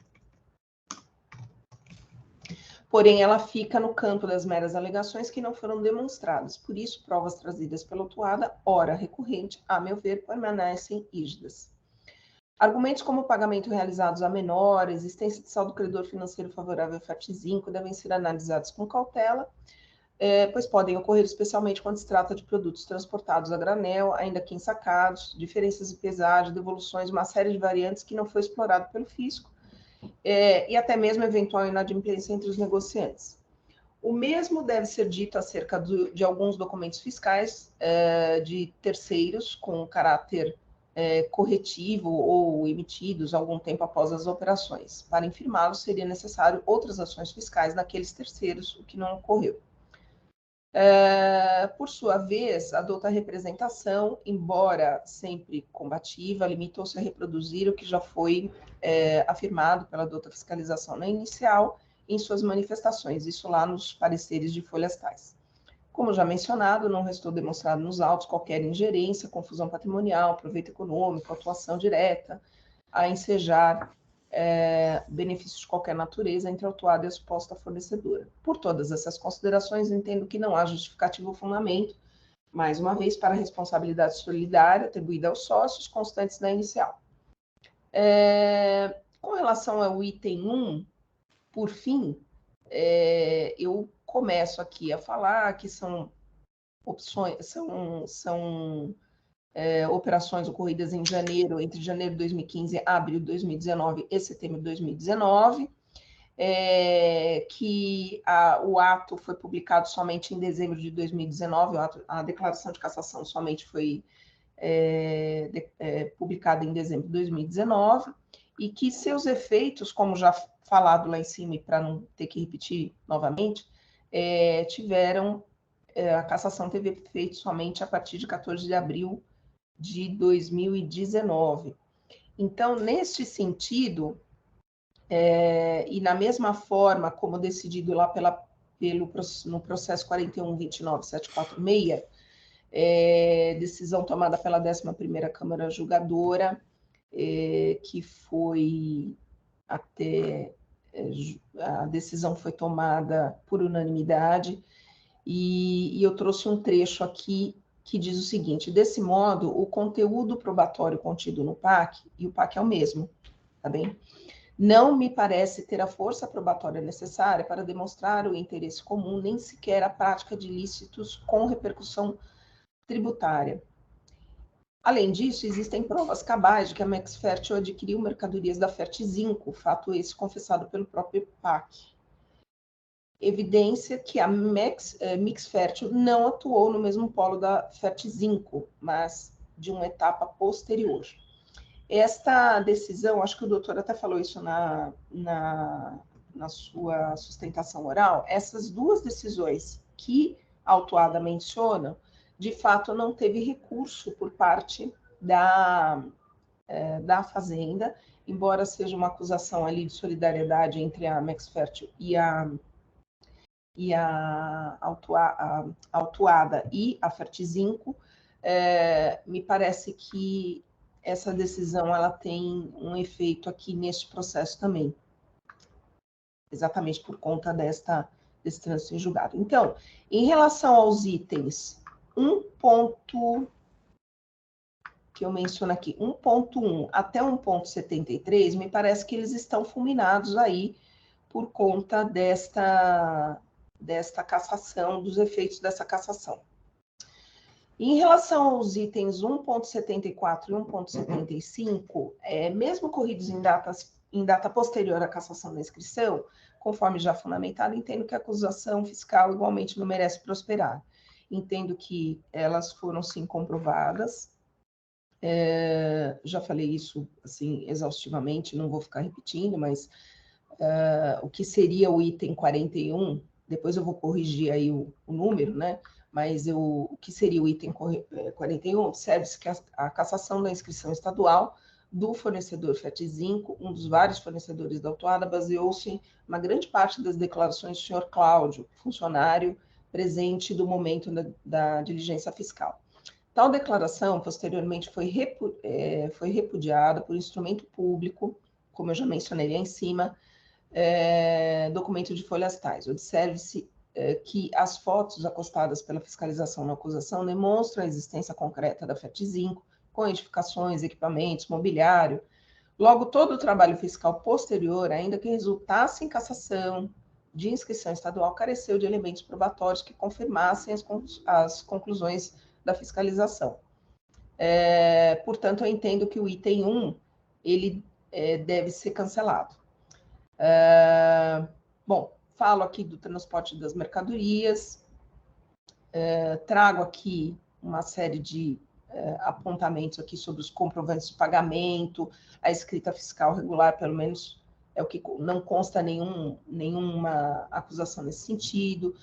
Porém, ela fica no campo das meras alegações que não foram demonstradas. Por isso, provas trazidas pela autuada, ora recorrente, a meu ver, permanecem rígidas. Argumentos como pagamento realizados a menor, existência de saldo credor financeiro favorável ao FAT5 devem ser analisados com cautela, pois podem ocorrer especialmente quando se trata de produtos transportados a granel, ainda que ensacados, diferenças de pesagem, devoluções, uma série de variantes que não foi explorado pelo fisco, e até mesmo eventual inadimplência entre os negociantes. O mesmo deve ser dito acerca de alguns documentos fiscais de terceiros com caráter corretivo ou emitidos algum tempo após as operações. Para infirmá-los, seria necessário outras ações fiscais naqueles terceiros, o que não ocorreu. Por sua vez, a douta representação, embora sempre combativa, limitou-se a reproduzir o que já foi afirmado pela douta fiscalização na inicial em suas manifestações, isso lá nos pareceres de folhas tais. Como já mencionado, não restou demonstrado nos autos qualquer ingerência, confusão patrimonial, proveito econômico, atuação direta a ensejar benefícios de qualquer natureza entre a autuada e a suposta fornecedora. Por todas essas considerações, entendo que não há justificativo ou fundamento, mais uma vez, para a responsabilidade solidária atribuída aos sócios constantes da inicial. Com relação ao item 1, por fim, eu começo aqui a falar que são operações ocorridas em janeiro, entre janeiro de 2015, abril de 2019 e setembro de 2019, que o ato foi publicado somente em dezembro de 2019, a declaração de cassação somente foi publicada em dezembro de 2019, e que seus efeitos, como já falado lá em cima, e para não ter que repetir novamente, a cassação teve efeito somente a partir de 14 de abril de 2019. Então, neste sentido, e na mesma forma como decidido lá no processo 41.29.746, decisão tomada pela 11ª Câmara Julgadora, que foi a decisão foi tomada por unanimidade, E eu trouxe um trecho aqui que diz o seguinte: desse modo, o conteúdo probatório contido no PAC, e o PAC é o mesmo, tá bem? Não me parece ter a força probatória necessária para demonstrar o interesse comum, nem sequer a prática de ilícitos com repercussão tributária. Além disso, existem provas cabais de que a Max Fértil adquiriu mercadorias da Fertizinco, fato esse confessado pelo próprio PAC. Evidência que a Mix Fértil não atuou no mesmo polo da Fertizinco, mas de uma etapa posterior. Esta decisão, acho que o doutor até falou isso na sua sustentação oral, essas duas decisões que a autuada menciona, de fato não teve recurso por parte da Fazenda, embora seja uma acusação ali de solidariedade entre a Max Fértil e a autuada e a Fertizinco, me parece que essa decisão ela tem um efeito aqui neste processo também, exatamente por conta desse trânsito em julgado. Então, em relação aos itens 1. que eu menciono aqui, 1.1 até 1.73, me parece que eles estão fulminados aí por conta desta cassação, dos efeitos dessa cassação. Em relação aos itens 1.74 e 1.75, mesmo corridos em data posterior à cassação da inscrição, conforme já fundamentado, entendo que a acusação fiscal igualmente não merece prosperar. Entendo que elas foram, sim, comprovadas. Já falei isso, assim, exaustivamente, não vou ficar repetindo, mas o que seria o item 41, depois eu vou corrigir aí o número, né? Mas o que seria o item 41? Observe-se que a cassação da inscrição estadual do fornecedor Fertizinco, um dos vários fornecedores da autuada, baseou-se em uma grande parte das declarações do senhor Cláudio, funcionário presente do momento da diligência fiscal. Tal declaração, posteriormente, foi repudiada por instrumento público, como eu já mencionei lá em cima, documento de folhas tais. Observe-se que as fotos acostadas pela fiscalização na acusação demonstram a existência concreta da Fertizinco, com edificações, equipamentos, mobiliário. Logo, todo o trabalho fiscal posterior, ainda que resultasse em cassação de inscrição estadual, careceu de elementos probatórios que confirmassem as conclusões da fiscalização. Portanto, eu entendo que o item 1, ele deve ser cancelado. Bom, falo aqui do transporte das mercadorias, trago aqui uma série de apontamentos aqui sobre os comprovantes de pagamento, a escrita fiscal regular, pelo menos é o que não consta nenhuma acusação nesse sentido.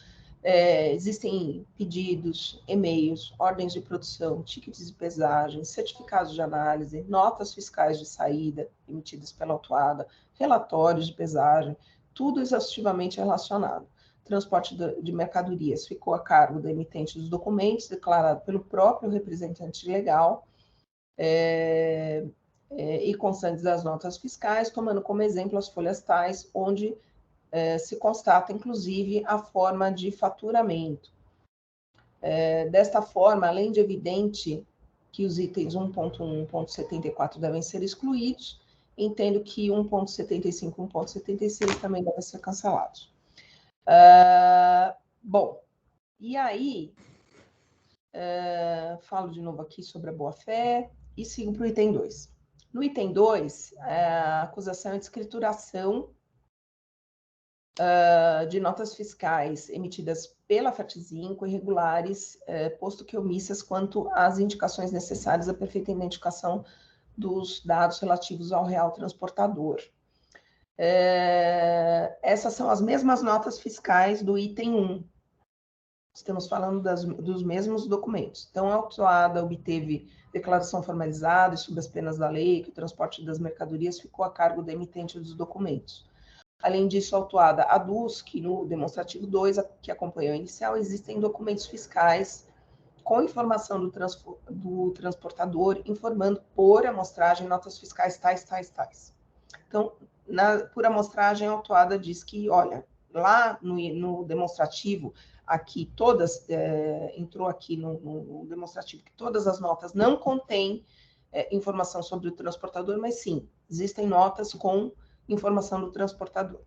Existem pedidos, e-mails, ordens de produção, tickets de pesagem, certificados de análise, notas fiscais de saída emitidas pela autuada, relatórios de pesagem, tudo exaustivamente relacionado. Transporte de mercadorias ficou a cargo do emitente dos documentos, declarado pelo próprio representante legal, e constantes das notas fiscais, tomando como exemplo as folhas tais, onde se constata, inclusive, a forma de faturamento. Desta forma, além de evidente que os itens 1.1 e 1.74 devem ser excluídos, entendo que 1.75 e 1.76 também devem ser cancelados. Bom, e aí, falo de novo aqui sobre a boa-fé e sigo para o item 2. No item 2, a acusação é de escrituração de notas fiscais emitidas pela Fertizinco irregulares, posto que omissas quanto às indicações necessárias à perfeita identificação dos dados relativos ao real transportador. Essas são as mesmas notas fiscais do item 1. Estamos falando dos mesmos documentos. Então, a autuada obteve declaração formalizada e sob as penas da lei, que o transporte das mercadorias ficou a cargo do emitente dos documentos. Além disso, a autuada aduz que no demonstrativo 2, que acompanhou a inicial, existem documentos fiscais com informação do transportador, informando por amostragem notas fiscais tais. Então, por amostragem, a autuada diz que, olha, lá no demonstrativo, aqui, entrou aqui no demonstrativo que todas as notas não contêm informação sobre o transportador, mas sim, existem notas com informação do transportador.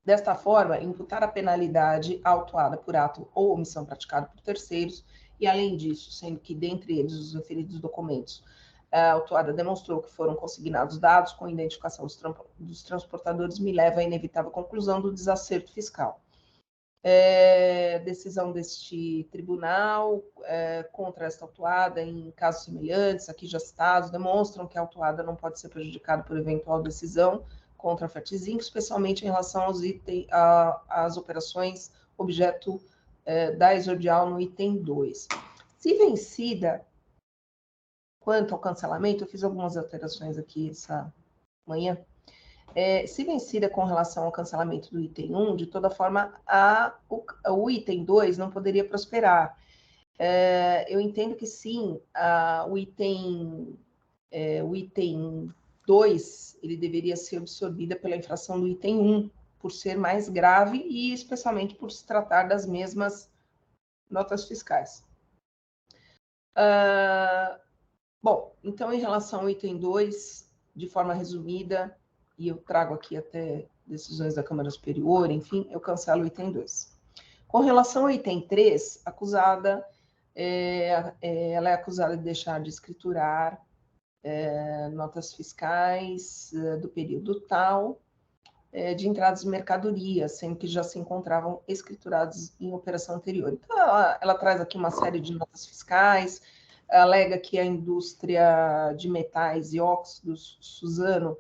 Desta forma, imputar a penalidade autuada por ato ou omissão praticada por terceiros, e além disso, sendo que dentre eles os referidos documentos, a autuada demonstrou que foram consignados dados com identificação dos transportadores, me leva à inevitável conclusão do desacerto fiscal. Decisão deste tribunal contra esta autuada em casos semelhantes, aqui já citados, demonstram que a autuada não pode ser prejudicada por eventual decisão contra a Fertizinco, especialmente em relação às operações objeto da exordial no item 2. Se vencida, quanto ao cancelamento, eu fiz algumas alterações aqui essa manhã, se vencida com relação ao cancelamento do item 1, de toda forma, o item 2 não poderia prosperar. Eu entendo que sim, o item 2, ele deveria ser absorvida pela infração do item 1, por ser mais grave e especialmente por se tratar das mesmas notas fiscais. Bom, então, em relação ao item 2, de forma resumida, e eu trago aqui até decisões da Câmara Superior, enfim, eu cancelo o item 2. Com relação ao item 3, acusada, ela é acusada de deixar de escriturar notas fiscais do período tal, de entradas de mercadorias, sendo que já se encontravam escriturados em operação anterior. Então, ela traz aqui uma série de notas fiscais, alega que a indústria de metais e óxidos, Suzano,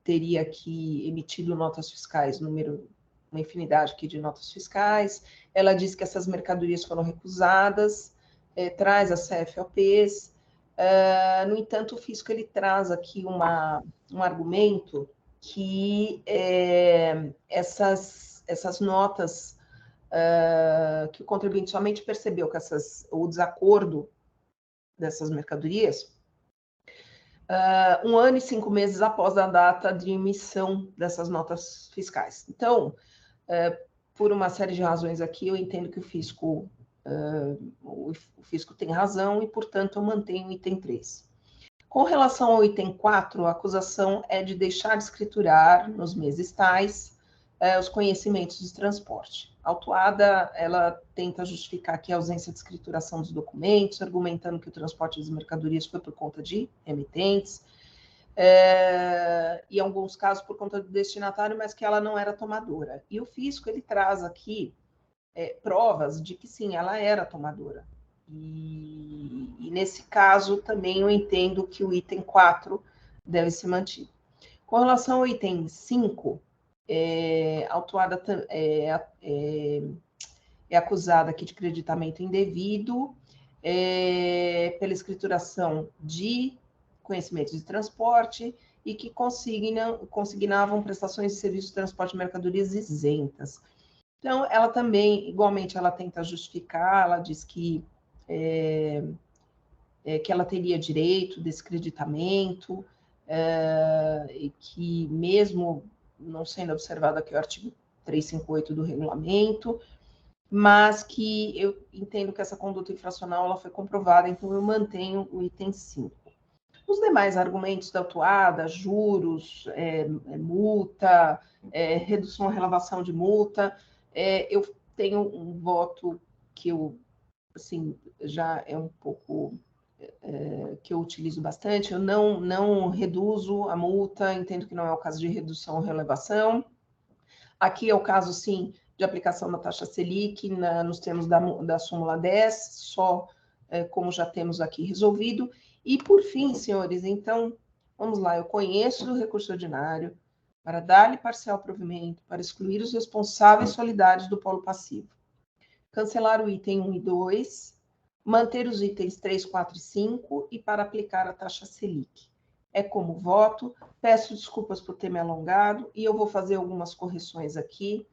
teria aqui emitido notas fiscais, uma infinidade aqui de notas fiscais. Ela diz que essas mercadorias foram recusadas, traz as CFOPs. No entanto, o fisco ele traz aqui um argumento que essas notas, que o contribuinte somente percebeu que o desacordo dessas mercadorias 1 ano e 5 meses após a data de emissão dessas notas fiscais. Então, por uma série de razões aqui, eu entendo que o fisco tem razão e, portanto, eu mantenho o item 3. Com relação ao item 4, a acusação é de deixar de escriturar, nos meses tais, os conhecimentos de transporte. A autuada, ela tenta justificar aqui a ausência de escrituração dos documentos, argumentando que o transporte das mercadorias foi por conta de emitentes, e em alguns casos por conta do destinatário, mas que ela não era tomadora. E o fisco, ele traz aqui provas de que sim, ela era tomadora. E nesse caso também eu entendo que o item 4 deve ser mantido. Com relação ao item 5, a autuada é acusada aqui de creditamento indevido pela escrituração de conhecimentos de transporte e que consignavam prestações de serviços de transporte de mercadorias isentas. Então, ela também, igualmente, ela tenta justificar, ela diz que ela teria direito desse creditamento, e que mesmo não sendo observado aqui o artigo 358 do regulamento, mas que eu entendo que essa conduta infracional ela foi comprovada, então eu mantenho o item 5. Os demais argumentos da autuada, juros, multa, redução ou relevação de multa, eu tenho um voto que eu, assim, já é um pouco que eu utilizo bastante, eu não reduzo a multa, entendo que não é o caso de redução ou relevação. Aqui é o caso, sim, de aplicação da taxa Selic nos termos da súmula 10, só como já temos aqui resolvido. E, por fim, senhores, então, vamos lá, eu conheço do recurso ordinário para dar-lhe parcial provimento, para excluir os responsáveis solidários do polo passivo, cancelar o item 1 e 2, manter os itens 3, 4 e 5 e para aplicar a taxa Selic. É como voto, peço desculpas por ter me alongado e eu vou fazer algumas correções aqui,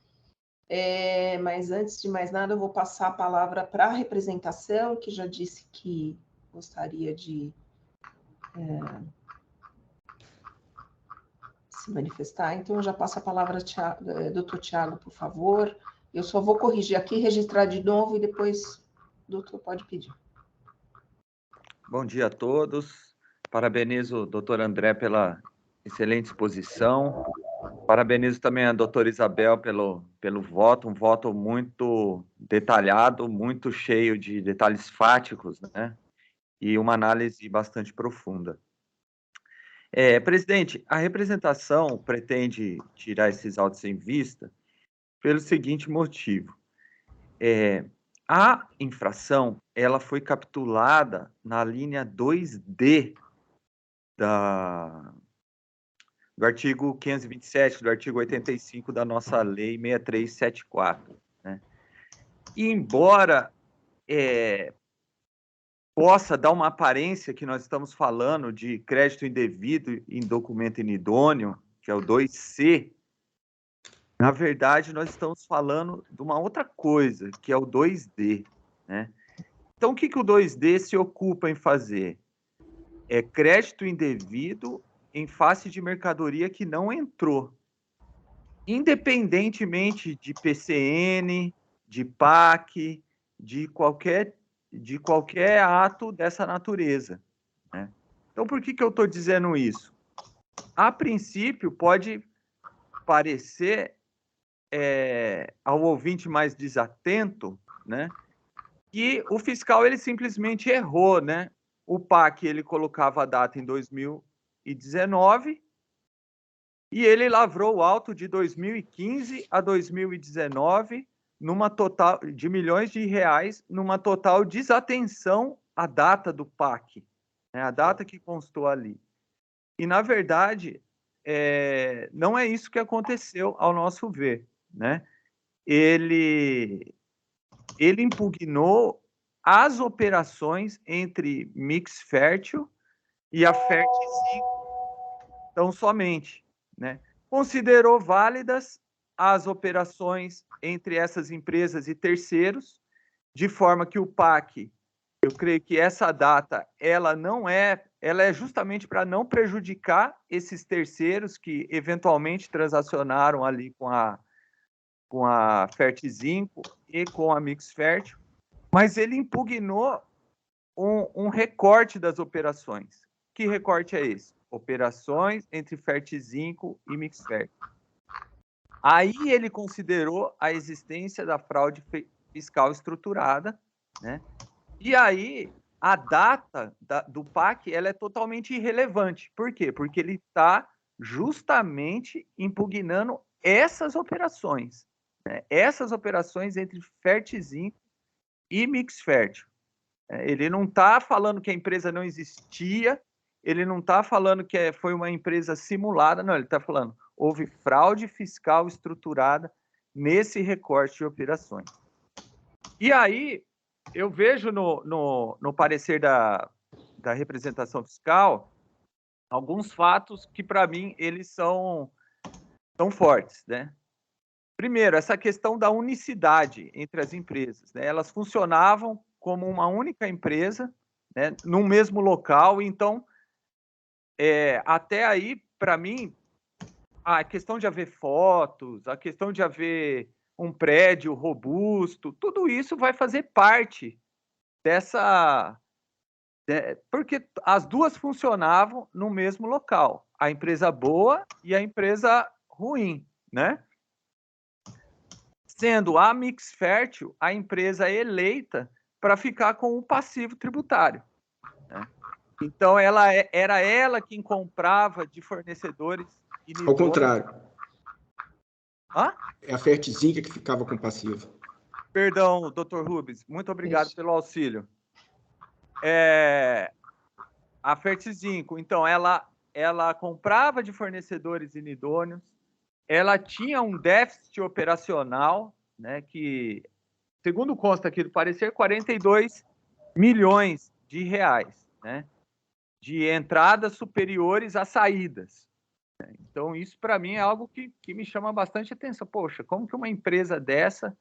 mas antes de mais nada eu vou passar a palavra para a representação, que já disse que gostaria de se manifestar, então eu já passo a palavra, doutor Tiago, por favor. Eu só vou corrigir aqui, registrar de novo e depois o doutor pode pedir. Bom dia a todos. Parabenizo o doutor André pela excelente exposição. Parabenizo também a doutora Isabel pelo voto, um voto muito detalhado, muito cheio de detalhes fáticos, né? E uma análise bastante profunda. Presidente, a representação pretende tirar esses autos em vista pelo seguinte motivo. A infração, ela foi capturada na linha 2D do artigo 527, do artigo 85 da nossa lei 6374. Né? E embora possa dar uma aparência que nós estamos falando de crédito indevido em documento inidôneo, que é o 2C, na verdade, nós estamos falando de uma outra coisa, que é o 2D. Né? Então, o que o 2D se ocupa em fazer? É crédito indevido em face de mercadoria que não entrou. Independentemente de PCN, de PAC, de qualquer ato dessa natureza. Né? Então, por que eu estou dizendo isso? A princípio, pode parecer ao ouvinte mais desatento, né, que o fiscal ele simplesmente errou, né? O PAC ele colocava a data em 2019 e ele lavrou o auto de 2015 a 2019 numa total de milhões de reais, numa total desatenção à data do PAC, né, a data que constou ali. E na verdade não é isso que aconteceu, ao nosso ver, né? Ele impugnou as operações entre Mix Fértil e a Fertzinc, tão somente, né? Considerou válidas as operações entre essas empresas e terceiros, de forma que o PAC, eu creio que essa data, ela é justamente para não prejudicar esses terceiros que eventualmente transacionaram ali com a Fertzinc e com a Mix Fértil, mas ele impugnou um recorte das operações. Que recorte é esse? Operações entre Fertzinc e Mix Fértil. Aí ele considerou a existência da fraude fiscal estruturada, né? E aí a data do PAC ela é totalmente irrelevante. Por quê? Porque ele está justamente impugnando essas operações. Essas operações entre Fertzinc e Mix Fértil. Ele não está falando que a empresa não existia, ele não está falando que foi uma empresa simulada, não, ele está falando houve fraude fiscal estruturada nesse recorte de operações. E aí, eu vejo no parecer da representação fiscal alguns fatos que, para mim, eles são fortes, né? Primeiro, essa questão da unicidade entre as empresas, né? Elas funcionavam como uma única empresa, né, no mesmo local. Então, até aí, para mim, a questão de haver fotos, a questão de haver um prédio robusto, tudo isso vai fazer parte dessa... porque as duas funcionavam no mesmo local, a empresa boa e a empresa ruim, né? Sendo a Mix Fértil a empresa eleita para ficar com o passivo tributário. Né? Então, era ela quem comprava de fornecedores inidôneos. Ao contrário. Hã? É a Fertzinc que ficava com passivo. Perdão, doutor Rubens, muito obrigado pelo auxílio. A Fertzinc, então, ela comprava de fornecedores inidôneos, ela tinha um déficit operacional, né, que, segundo consta aqui do parecer, 42 milhões de reais, né, de entradas superiores a saídas. Então, isso para mim é algo que me chama bastante atenção. Poxa, como que uma empresa dessa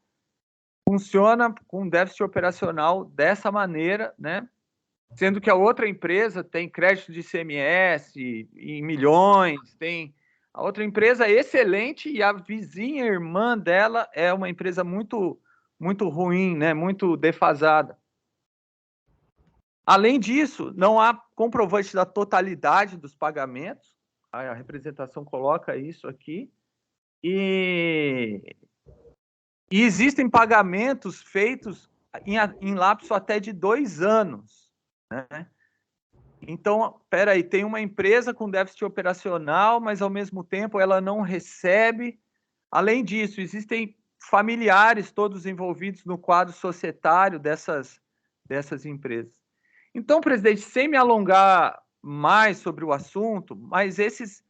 funciona com um déficit operacional dessa maneira, né? Sendo que a outra empresa tem crédito de ICMS em milhões, tem A outra empresa é excelente e a vizinha irmã dela é uma empresa muito, muito ruim, né? Muito defasada. Além disso, não há comprovante da totalidade dos pagamentos. A representação coloca isso aqui. E existem pagamentos feitos em lapso até de 2 anos, né? Então, peraí, tem uma empresa com déficit operacional, mas ao mesmo tempo ela não recebe. Além disso, existem familiares todos envolvidos no quadro societário dessas empresas. Então, presidente, sem me alongar mais sobre o assunto, mas esses,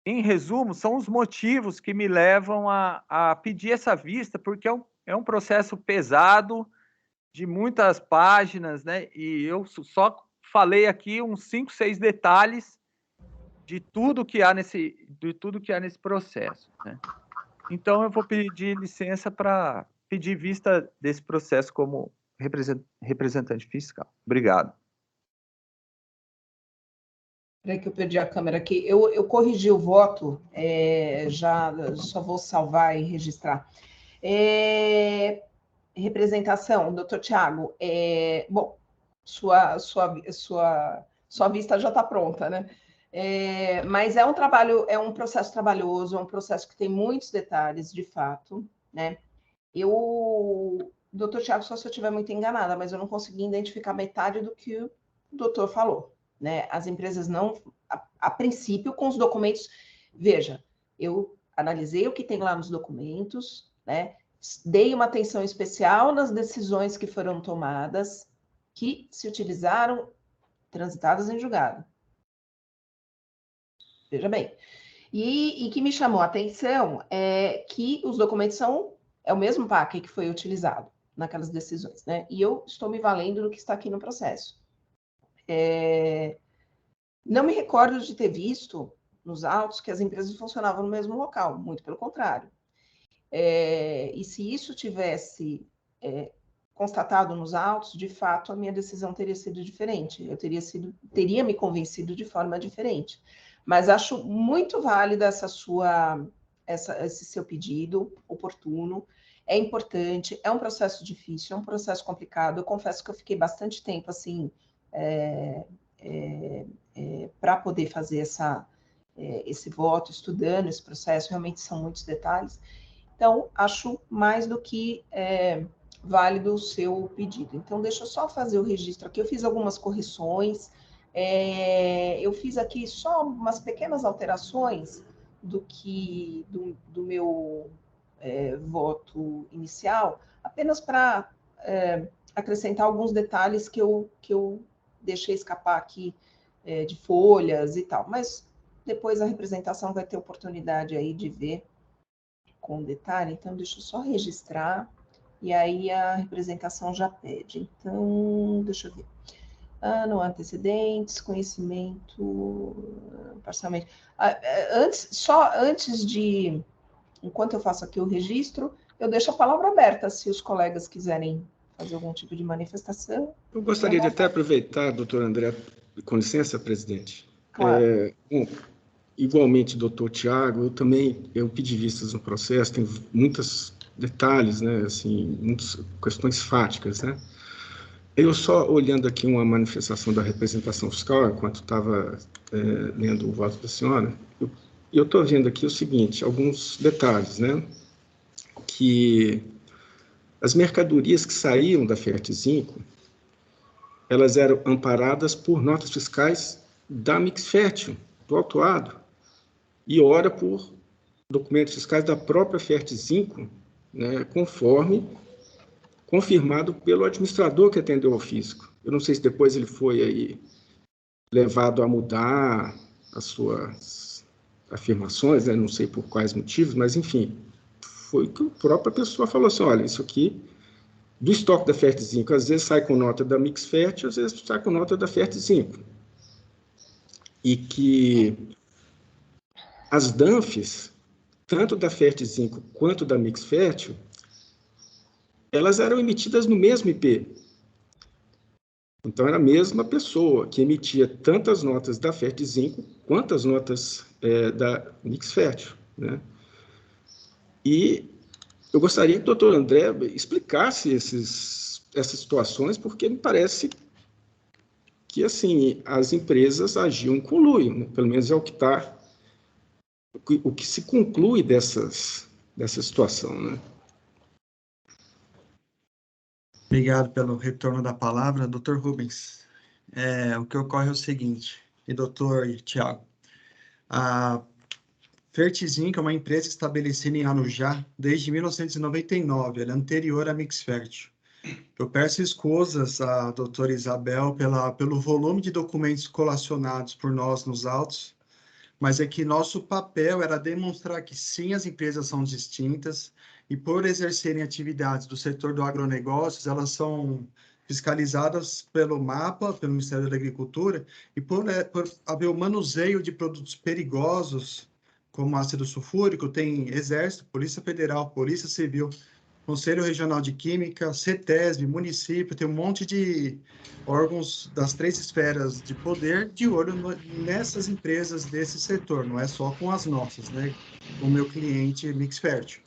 em resumo, são os motivos que me levam a pedir essa vista, porque é um processo pesado, de muitas páginas, né? E eu só falei aqui uns 5, 6 detalhes de tudo que há nesse processo, né? Então, eu vou pedir licença para pedir vista desse processo como representante fiscal. Obrigado. Peraí que eu perdi a câmera aqui. Eu corrigi o voto, já só vou salvar e registrar. Representação, doutor Tiago, bom, sua vista já está pronta, né? Mas é um trabalho, é um processo trabalhoso, é um processo que tem muitos detalhes, de fato, né? Doutor Tiago, só se eu estiver muito enganada, mas eu não consegui identificar metade do que o doutor falou, né? As empresas não, a princípio, com os documentos, veja, eu analisei o que tem lá nos documentos, né? Dei uma atenção especial nas decisões que foram tomadas, que se utilizaram, transitadas em julgado. Veja bem. E que me chamou a atenção é que os documentos é o mesmo PAC que foi utilizado naquelas decisões, né? E eu estou me valendo do que está aqui no processo. Não me recordo de ter visto nos autos que as empresas funcionavam no mesmo local, muito pelo contrário. E se isso tivesse constatado nos autos, de fato, a minha decisão teria sido diferente. Eu teria me convencido de forma diferente. Mas acho muito válida esse seu pedido, oportuno. É importante, é um processo difícil, é um processo complicado. Eu confesso que eu fiquei bastante tempo assim para poder fazer esse voto, estudando esse processo. Realmente são muitos detalhes. Então, acho mais do que válido o seu pedido. Então, deixa eu só fazer o registro aqui. Eu fiz algumas correções. Eu fiz aqui só umas pequenas alterações do meu voto inicial, apenas para acrescentar alguns detalhes que eu deixei escapar aqui de folhas e tal. Mas depois a representação vai ter oportunidade aí de ver com detalhe, então deixa eu só registrar, e aí a representação já pede. Então, deixa eu ver. Não há antecedentes, conhecimento, parcialmente. Enquanto eu faço aqui o registro, eu deixo a palavra aberta, se os colegas quiserem fazer algum tipo de manifestação. Eu gostaria de até aproveitar, doutor André, com licença, presidente. Claro. Bom, igualmente, doutor Tiago, eu pedi vistas no processo, tem muitos detalhes, né, assim, muitas questões fáticas, né. Eu só olhando aqui uma manifestação da representação fiscal, enquanto estava lendo o voto da senhora, eu estou vendo aqui o seguinte, alguns detalhes, né, que as mercadorias que saíam da Fertzinco, elas eram amparadas por notas fiscais da Mixfertil, do autuado, e ora por documentos fiscais da própria Fertzinco, né, conforme confirmado pelo administrador que atendeu ao fisco. Eu não sei se depois ele foi aí levado a mudar as suas afirmações, né, não sei por quais motivos, mas, enfim, foi que a própria pessoa falou assim, olha, isso aqui, do estoque da Fertzinco, às vezes sai com nota da Mixfertil, às vezes sai com nota da Fertzinco. E que as DANFs, tanto da Fertzinco quanto da Mixfertil, elas eram emitidas no mesmo IP. Então, era a mesma pessoa que emitia tantas notas da Fertzinco quanto as notas da Mix Fértil, né? E eu gostaria que o doutor André explicasse essas situações, porque me parece que, assim, as empresas agiam em conluio, né? Pelo menos é o que se conclui dessa situação, né? Obrigado pelo retorno da palavra, Dr. Rubens. O que ocorre é o seguinte, e Dr. Tiago, a Fertzinco é uma empresa estabelecida em Arujá desde 1999, ela é anterior à Mix Fértil. Eu peço escusas à doutora Isabel pelo volume de documentos colacionados por nós nos autos, mas é que nosso papel era demonstrar que sim, as empresas são distintas e por exercerem atividades do setor do agronegócios, elas são fiscalizadas pelo MAPA, pelo Ministério da Agricultura, e por haver o manuseio de produtos perigosos, como ácido sulfúrico, tem Exército, Polícia Federal, Polícia Civil, Conselho Regional de Química, CETESB, município, tem um monte de órgãos das 3 esferas de poder de olho nessas empresas desse setor, não é só com as nossas, né? O meu cliente Mix Fértil,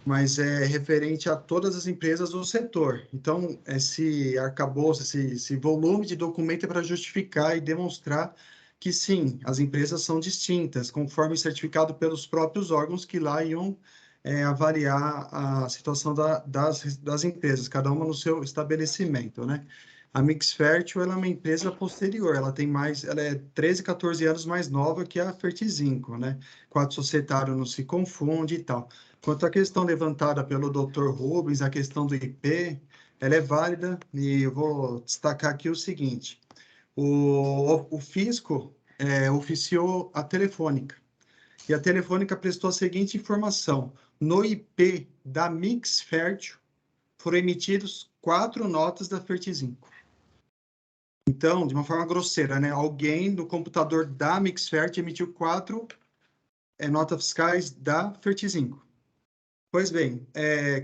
mas é referente a todas as empresas do setor. Então, esse arcabouço, esse volume de documento é para justificar e demonstrar que sim, as empresas são distintas, conforme certificado pelos próprios órgãos que lá iam avaliar a situação das empresas, cada uma no seu estabelecimento, né? A Mix Fértil, ela é uma empresa posterior, ela é 13, 14 anos mais nova que a Fertzinco, né? Quadro societário não se confunde e tal. Quanto à questão levantada pelo Dr. Rubens, a questão do IP, ela é válida e eu vou destacar aqui o seguinte, o fisco oficiou a Telefônica, e a Telefônica prestou a seguinte informação: no IP da Mix Fértil foram emitidos 4 notas da Fertzinco. Então, de uma forma grosseira, né? Alguém no computador da Mix Fértil emitiu 4 notas fiscais da Fertzinco. Pois bem,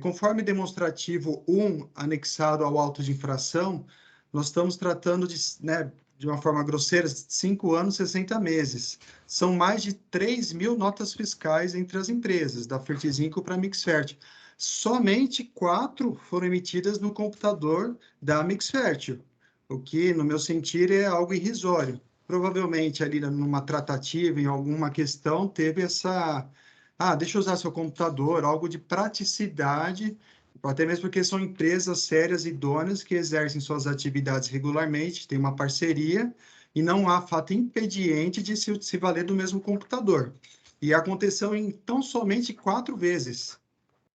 conforme demonstrativo 1 anexado ao auto de infração, nós estamos tratando de uma forma grosseira, 5 anos, 60 meses. São mais de 3.000 notas fiscais entre as empresas, da Fertzinco para a Mix Fértil. Somente 4 foram emitidas no computador da Mix Fértil, o que, no meu sentir, é algo irrisório. Provavelmente, ali numa tratativa, em alguma questão, teve essa... deixa eu usar seu computador, algo de praticidade, até mesmo porque são empresas sérias e idôneas que exercem suas atividades regularmente, tem uma parceria, e não há fato impediente de se valer do mesmo computador. E aconteceu em tão somente 4 vezes,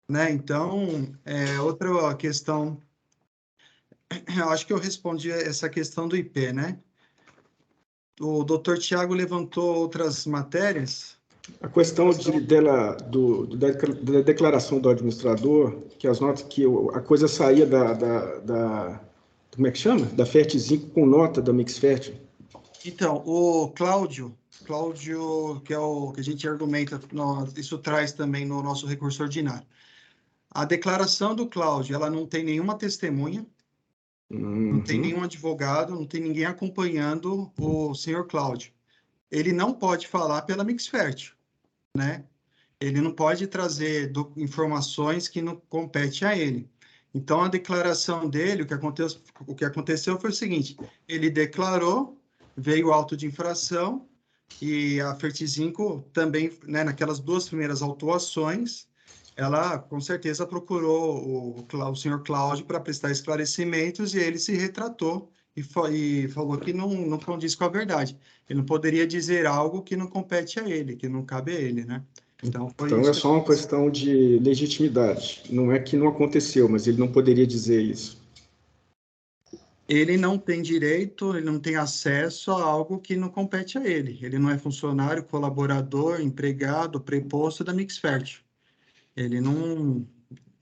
né? Então, outra questão, eu acho que eu respondi essa questão do IP, né? O doutor Tiago levantou outras matérias. A questão da declaração do administrador, que as notas, que a coisa saía como é que chama? Da Fertzinco com nota da Mix Fértil. Então, o Cláudio, que é o que a gente argumenta, isso traz também no nosso recurso ordinário. A declaração do Cláudio, ela não tem nenhuma testemunha, não tem nenhum advogado, não tem ninguém acompanhando o senhor Cláudio. Ele não pode falar pela Mix Fértil, né? Ele não pode trazer informações que não competem a ele. Então, a declaração dele, o que aconteceu foi o seguinte, ele declarou, veio o auto de infração, e a Fertzinco também, né, naquelas 2 primeiras autuações, ela com certeza procurou o senhor Cláudio para prestar esclarecimentos e ele se retratou e falou que não condiz com a verdade. Ele não poderia dizer algo que não compete a ele, que não cabe a ele, né? Então é só uma questão de legitimidade. Não é que não aconteceu, mas ele não poderia dizer isso. Ele não tem direito, ele não tem acesso a algo que não compete a ele. Ele não é funcionário, colaborador, empregado, preposto da Mix Fértil. Ele não...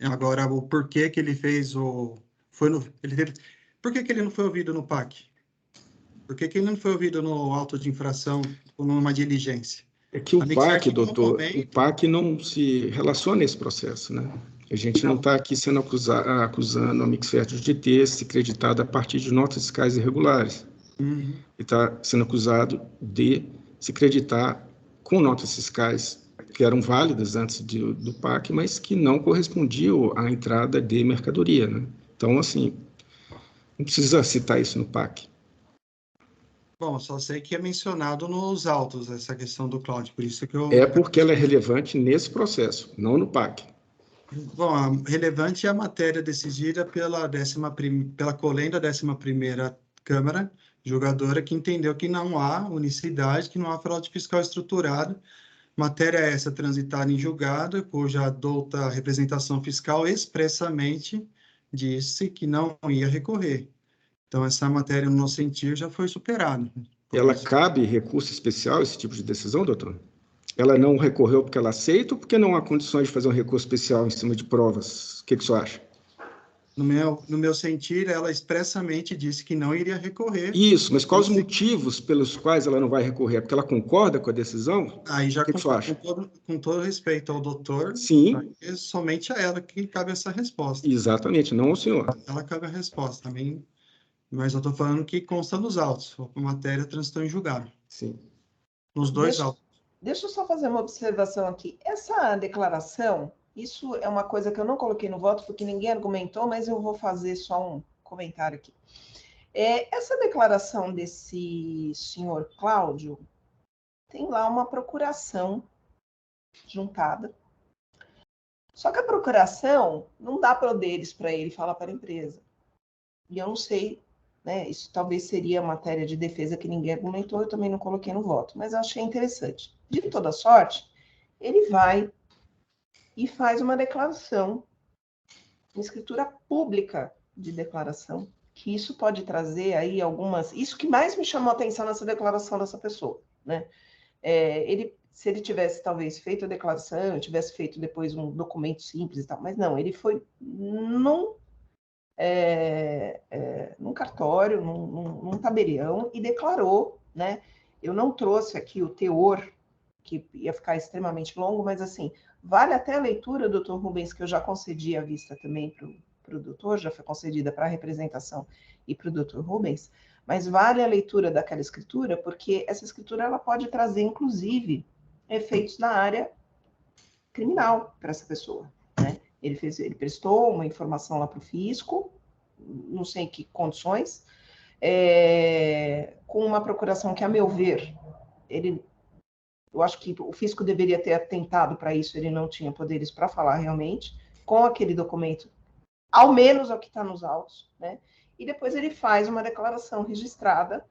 Agora, o porquê que ele fez Por que ele não foi ouvido no PAC? Por que ele não foi ouvido no auto de infração ou numa diligência? É que o PAC, doutor, o PAC não se relaciona a esse processo, né? A gente não está aqui sendo acusando a Mixfert de ter se creditado a partir de notas fiscais irregulares. Uhum. E está sendo acusado de se creditar com notas fiscais que eram válidas antes do PAC, mas que não correspondiam à entrada de mercadoria, né? Então, assim, não precisa citar isso no PAC. Bom, só sei que é mencionado nos autos essa questão do cloud, por isso que eu... É porque ela é relevante nesse processo, não no PAC. Bom, a relevante é a matéria decidida pela COLEM da 11ª Câmara Julgadora, que entendeu que não há unicidade, que não há fraude fiscal estruturada. Matéria essa transitada em julgado, cuja douta representação fiscal expressamente disse que não ia recorrer. Então, essa matéria, no nosso sentido, já foi superada. Ela cabe recurso especial, esse tipo de decisão, doutor? Ela não recorreu porque ela aceita ou porque não há condições de fazer um recurso especial em cima de provas? O que o senhor acha? No meu sentir, ela expressamente disse que não iria recorrer. Isso, mas quais os motivos pelos quais ela não vai recorrer? Porque ela concorda com a decisão? Aí já o que o senhor acha? Com todo respeito ao doutor, Sim. é somente a ela que cabe essa resposta. Exatamente, não ao senhor. Ela cabe a resposta também, mas eu estou falando que consta nos autos, a matéria transitou em julgado. Sim. Nos dois autos. Deixa eu só fazer uma observação aqui. Essa declaração, isso é uma coisa que eu não coloquei no voto, porque ninguém argumentou, mas eu vou fazer só um comentário aqui. Essa declaração desse senhor Cláudio, tem lá uma procuração juntada. Só que a procuração não dá poderes para ele falar para a empresa. E eu não sei, né? Isso talvez seria matéria de defesa que ninguém argumentou, eu também não coloquei no voto, mas eu achei interessante. De toda sorte, ele vai e faz uma declaração, uma escritura pública de declaração, que isso pode trazer aí algumas... Isso que mais me chamou a atenção nessa declaração dessa pessoa, né? Se ele tivesse, talvez, feito a declaração, tivesse feito depois um documento simples e tal, mas não, ele foi num cartório, num tabelião, e declarou, né? Eu não trouxe aqui o teor, que ia ficar extremamente longo, mas, assim, vale até a leitura, doutor Rubens, que eu já concedi a vista também para o doutor, já foi concedida para a representação e para o doutor Rubens, mas vale a leitura daquela escritura, porque essa escritura ela pode trazer, inclusive, efeitos na área criminal para essa pessoa, né? Ele prestou uma informação lá para o fisco, não sei em que condições, com uma procuração que, a meu ver, eu acho que o fisco deveria ter atentado para isso, ele não tinha poderes para falar realmente, com aquele documento, ao menos é o que está nos autos, né? E depois ele faz uma declaração registrada,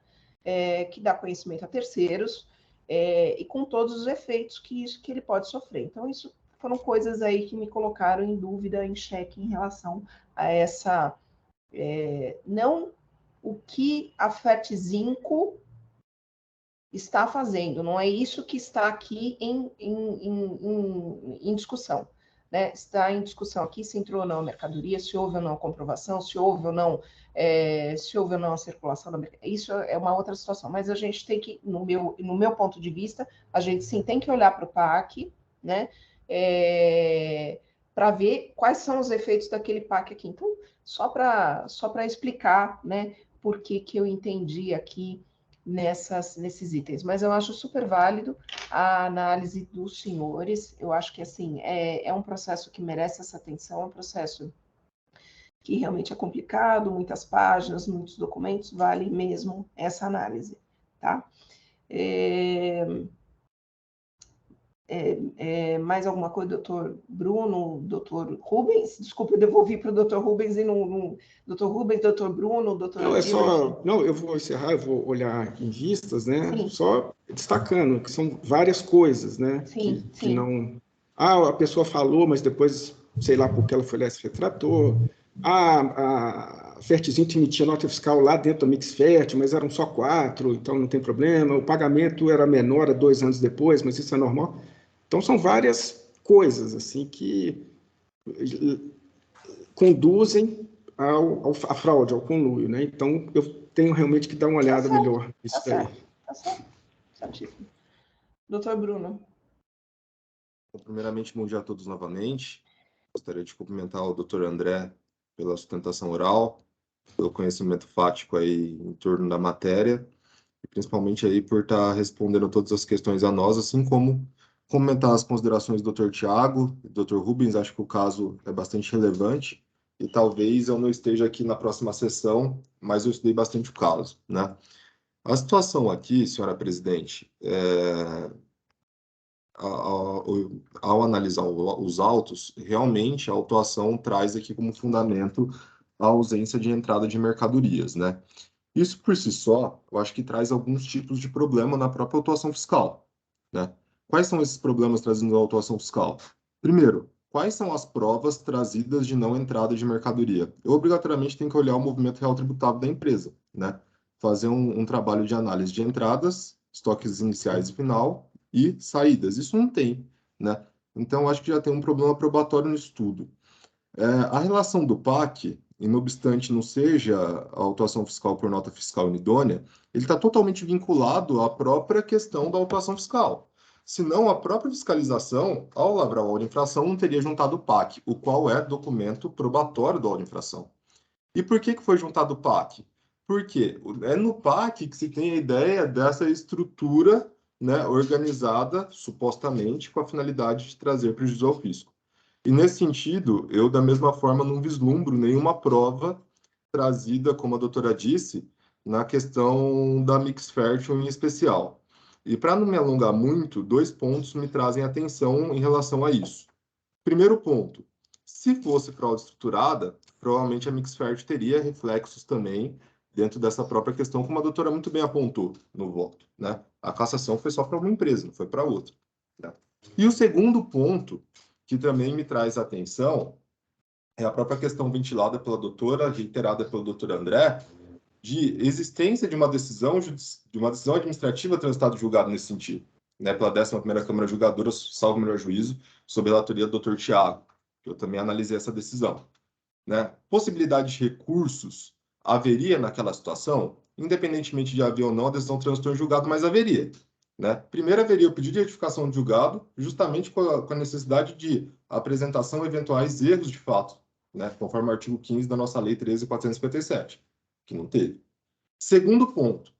que dá conhecimento a terceiros, e com todos os efeitos que ele pode sofrer. Então, isso foram coisas aí que me colocaram em dúvida, em xeque, em relação a essa... não o que a Fertzinco está fazendo, não é isso que está aqui em discussão, né? Está em discussão aqui se entrou ou não a mercadoria, se houve ou não a comprovação, se houve ou não a circulação da mercadoria. Isso é uma outra situação, mas a gente tem que, no meu ponto de vista, a gente sim tem que olhar para o PAC, né? Para ver quais são os efeitos daquele PAC aqui. Então, só para explicar, né, por que eu entendi aqui nesses itens, mas eu acho super válido a análise dos senhores. Eu acho que, assim, é um processo que merece essa atenção, é um processo que realmente é complicado, muitas páginas, muitos documentos, vale mesmo essa análise, tá? Mais alguma coisa, doutor Bruno, doutor Rubens? Desculpa, eu devolvi para o doutor Rubens e doutor Rubens, doutor Bruno, doutor... Não, eu vou encerrar, eu vou olhar em vistas, né? Sim. Só destacando que são várias coisas, né? Sim, que não... a pessoa falou, mas depois, sei lá por que ela foi lá e se retratou. A Fertzinco emitia nota fiscal lá dentro da Mixfert, mas eram só 4, então não tem problema. O pagamento era menor 2 anos depois, mas isso é normal. Então, são várias coisas assim que conduzem à fraude, ao conluio, né? Então, eu tenho realmente que dar uma olhada melhor nisso daí. Tá certo. Certíssimo. Doutor Bruno. Primeiramente, bom dia a todos novamente. Gostaria de cumprimentar o Dr. André pela sustentação oral, pelo conhecimento fático aí em torno da matéria, e principalmente aí por estar respondendo todas as questões a nós, assim como comentar as considerações do Dr. Tiago e do Dr. Rubens. Acho que o caso é bastante relevante e talvez eu não esteja aqui na próxima sessão, mas eu estudei bastante o caso, né? A situação aqui, senhora presidente, ao analisar os autos, realmente a autuação traz aqui como fundamento a ausência de entrada de mercadorias, né? Isso por si só, eu acho que traz alguns tipos de problema na própria autuação fiscal, né? Quais são esses problemas trazidos na autuação fiscal? Primeiro, quais são as provas trazidas de não entrada de mercadoria? Eu obrigatoriamente tenho que olhar o movimento real tributável da empresa, né? Fazer um trabalho de análise de entradas, estoques iniciais e final e saídas. Isso não tem, né? Então, acho que já tem um problema probatório no estudo. A relação do PAC, e não obstante não seja a autuação fiscal por nota fiscal inidônea, ele está totalmente vinculado à própria questão da autuação fiscal. Senão, a própria fiscalização, ao lavrar o auto-infração, não teria juntado o PAC, o qual é documento probatório do auto-infração. E por que foi juntado o PAC? Porque é no PAC que se tem a ideia dessa estrutura, né, organizada, supostamente, com a finalidade de trazer prejuízo ao fisco. E, nesse sentido, eu, da mesma forma, não vislumbro nenhuma prova trazida, como a doutora disse, na questão da mix fértil em especial. E, para não me alongar muito, 2 pontos me trazem atenção em relação a isso. Primeiro ponto, se fosse fraude estruturada, provavelmente a mix fértil teria reflexos também dentro dessa própria questão, como a doutora muito bem apontou no voto, né? A cassação foi só para uma empresa, não foi para outra, né? E o segundo ponto, que também me traz atenção, é a própria questão ventilada pela doutora, reiterada pelo doutor André, de existência de uma decisão administrativa transitada julgado nesse sentido, né, pela 11ª Câmara Julgadora, salvo melhor juízo, sob a relatoria do Dr. Tiago, que eu também analisei essa decisão, né? Possibilidade de recursos haveria naquela situação, independentemente de haver ou não a decisão transitou em julgado, mas haveria, né? Primeiro haveria o pedido de retificação de julgado, justamente com a necessidade de apresentação de eventuais erros de fato, né, conforme o artigo 15 da nossa Lei 13.457, que não teve. Segundo ponto,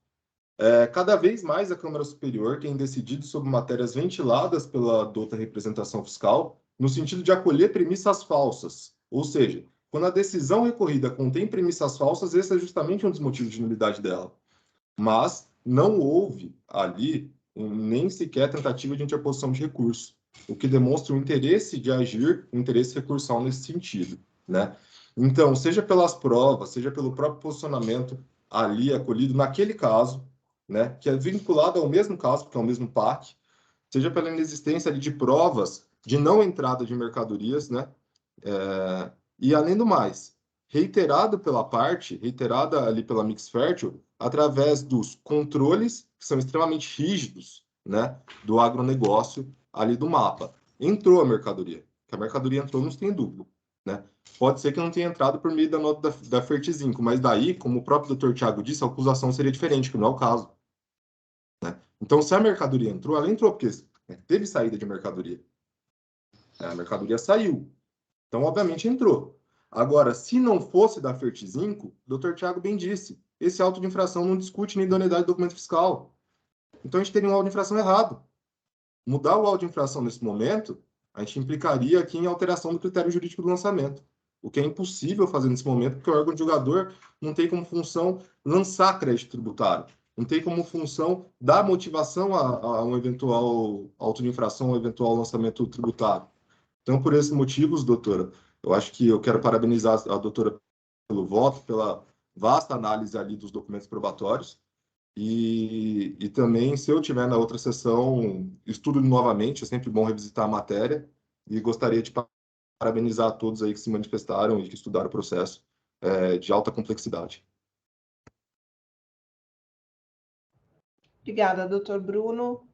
cada vez mais a Câmara Superior tem decidido sobre matérias ventiladas pela dota representação fiscal, no sentido de acolher premissas falsas, ou seja, quando a decisão recorrida contém premissas falsas, esse é justamente um dos motivos de nulidade dela. Mas não houve ali nem sequer tentativa de interposição de recurso, o que demonstra o interesse de agir, o interesse recursal nesse sentido, né? Então, seja pelas provas, seja pelo próprio posicionamento ali acolhido naquele caso, né, que é vinculado ao mesmo caso, porque é o mesmo PAC, seja pela inexistência ali de provas de não entrada de mercadorias, né, e além do mais, reiterada ali pela Mix Fértil, através dos controles, que são extremamente rígidos, né, do agronegócio ali do mapa. Entrou a mercadoria, que a mercadoria entrou, não tem dúvida, né? Pode ser que não tenha entrado por meio da nota da Fertizinco, mas daí, como o próprio Dr. Tiago disse, a acusação seria diferente, que não é o caso, né? Então, se a mercadoria entrou, ela entrou, porque teve saída de mercadoria. A mercadoria saiu. Então, obviamente, entrou. Agora, se não fosse da Fertizinco, o Dr. Tiago bem disse, esse auto de infração não discute nem idoneidade do documento fiscal. Então, a gente teria um auto de infração errado. Mudar o auto de infração nesse momento, a gente implicaria aqui em alteração do critério jurídico do lançamento, o que é impossível fazer nesse momento, porque o órgão julgador não tem como função lançar crédito tributário, não tem como função dar motivação a um eventual auto de infração, um eventual lançamento tributário. Então, por esses motivos, doutora, eu acho que eu quero parabenizar a doutora pelo voto, pela vasta análise ali dos documentos probatórios, e também, se eu tiver na outra sessão, estudo novamente, é sempre bom revisitar a matéria, e gostaria de parabenizar a todos aí que se manifestaram e que estudaram o processo de alta complexidade. Obrigada, doutor Bruno.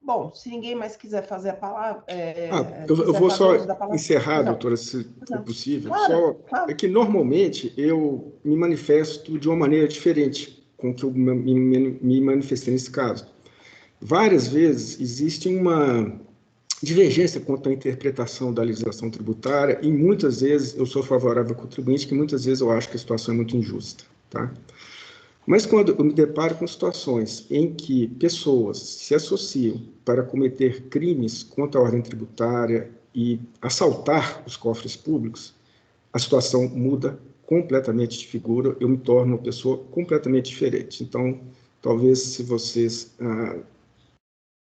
Bom, se ninguém mais quiser fazer a palavra... eu vou só encerrar, doutora, se for possível. Claro. É que, normalmente, eu me manifesto de uma maneira diferente com que eu me manifestei nesse caso. Várias vezes existe uma divergência quanto à interpretação da legislação tributária, e muitas vezes eu sou favorável ao contribuinte, que muitas vezes eu acho que a situação é muito injusta, tá? Mas quando eu me deparo com situações em que pessoas se associam para cometer crimes contra a ordem tributária e assaltar os cofres públicos, a situação muda completamente de figura, eu me torno uma pessoa completamente diferente. Então, talvez se vocês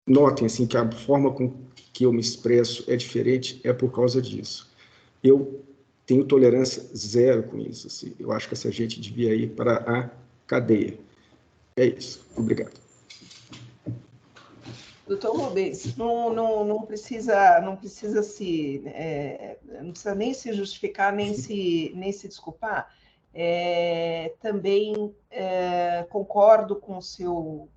notem assim, que a forma com que eu me expresso é diferente, é por causa disso. Eu tenho tolerância zero com isso. Assim. Eu acho que essa gente devia ir para a cadeia. É isso. Obrigado. Doutor Rubens, não precisa nem se justificar, nem se desculpar. Também concordo com o seu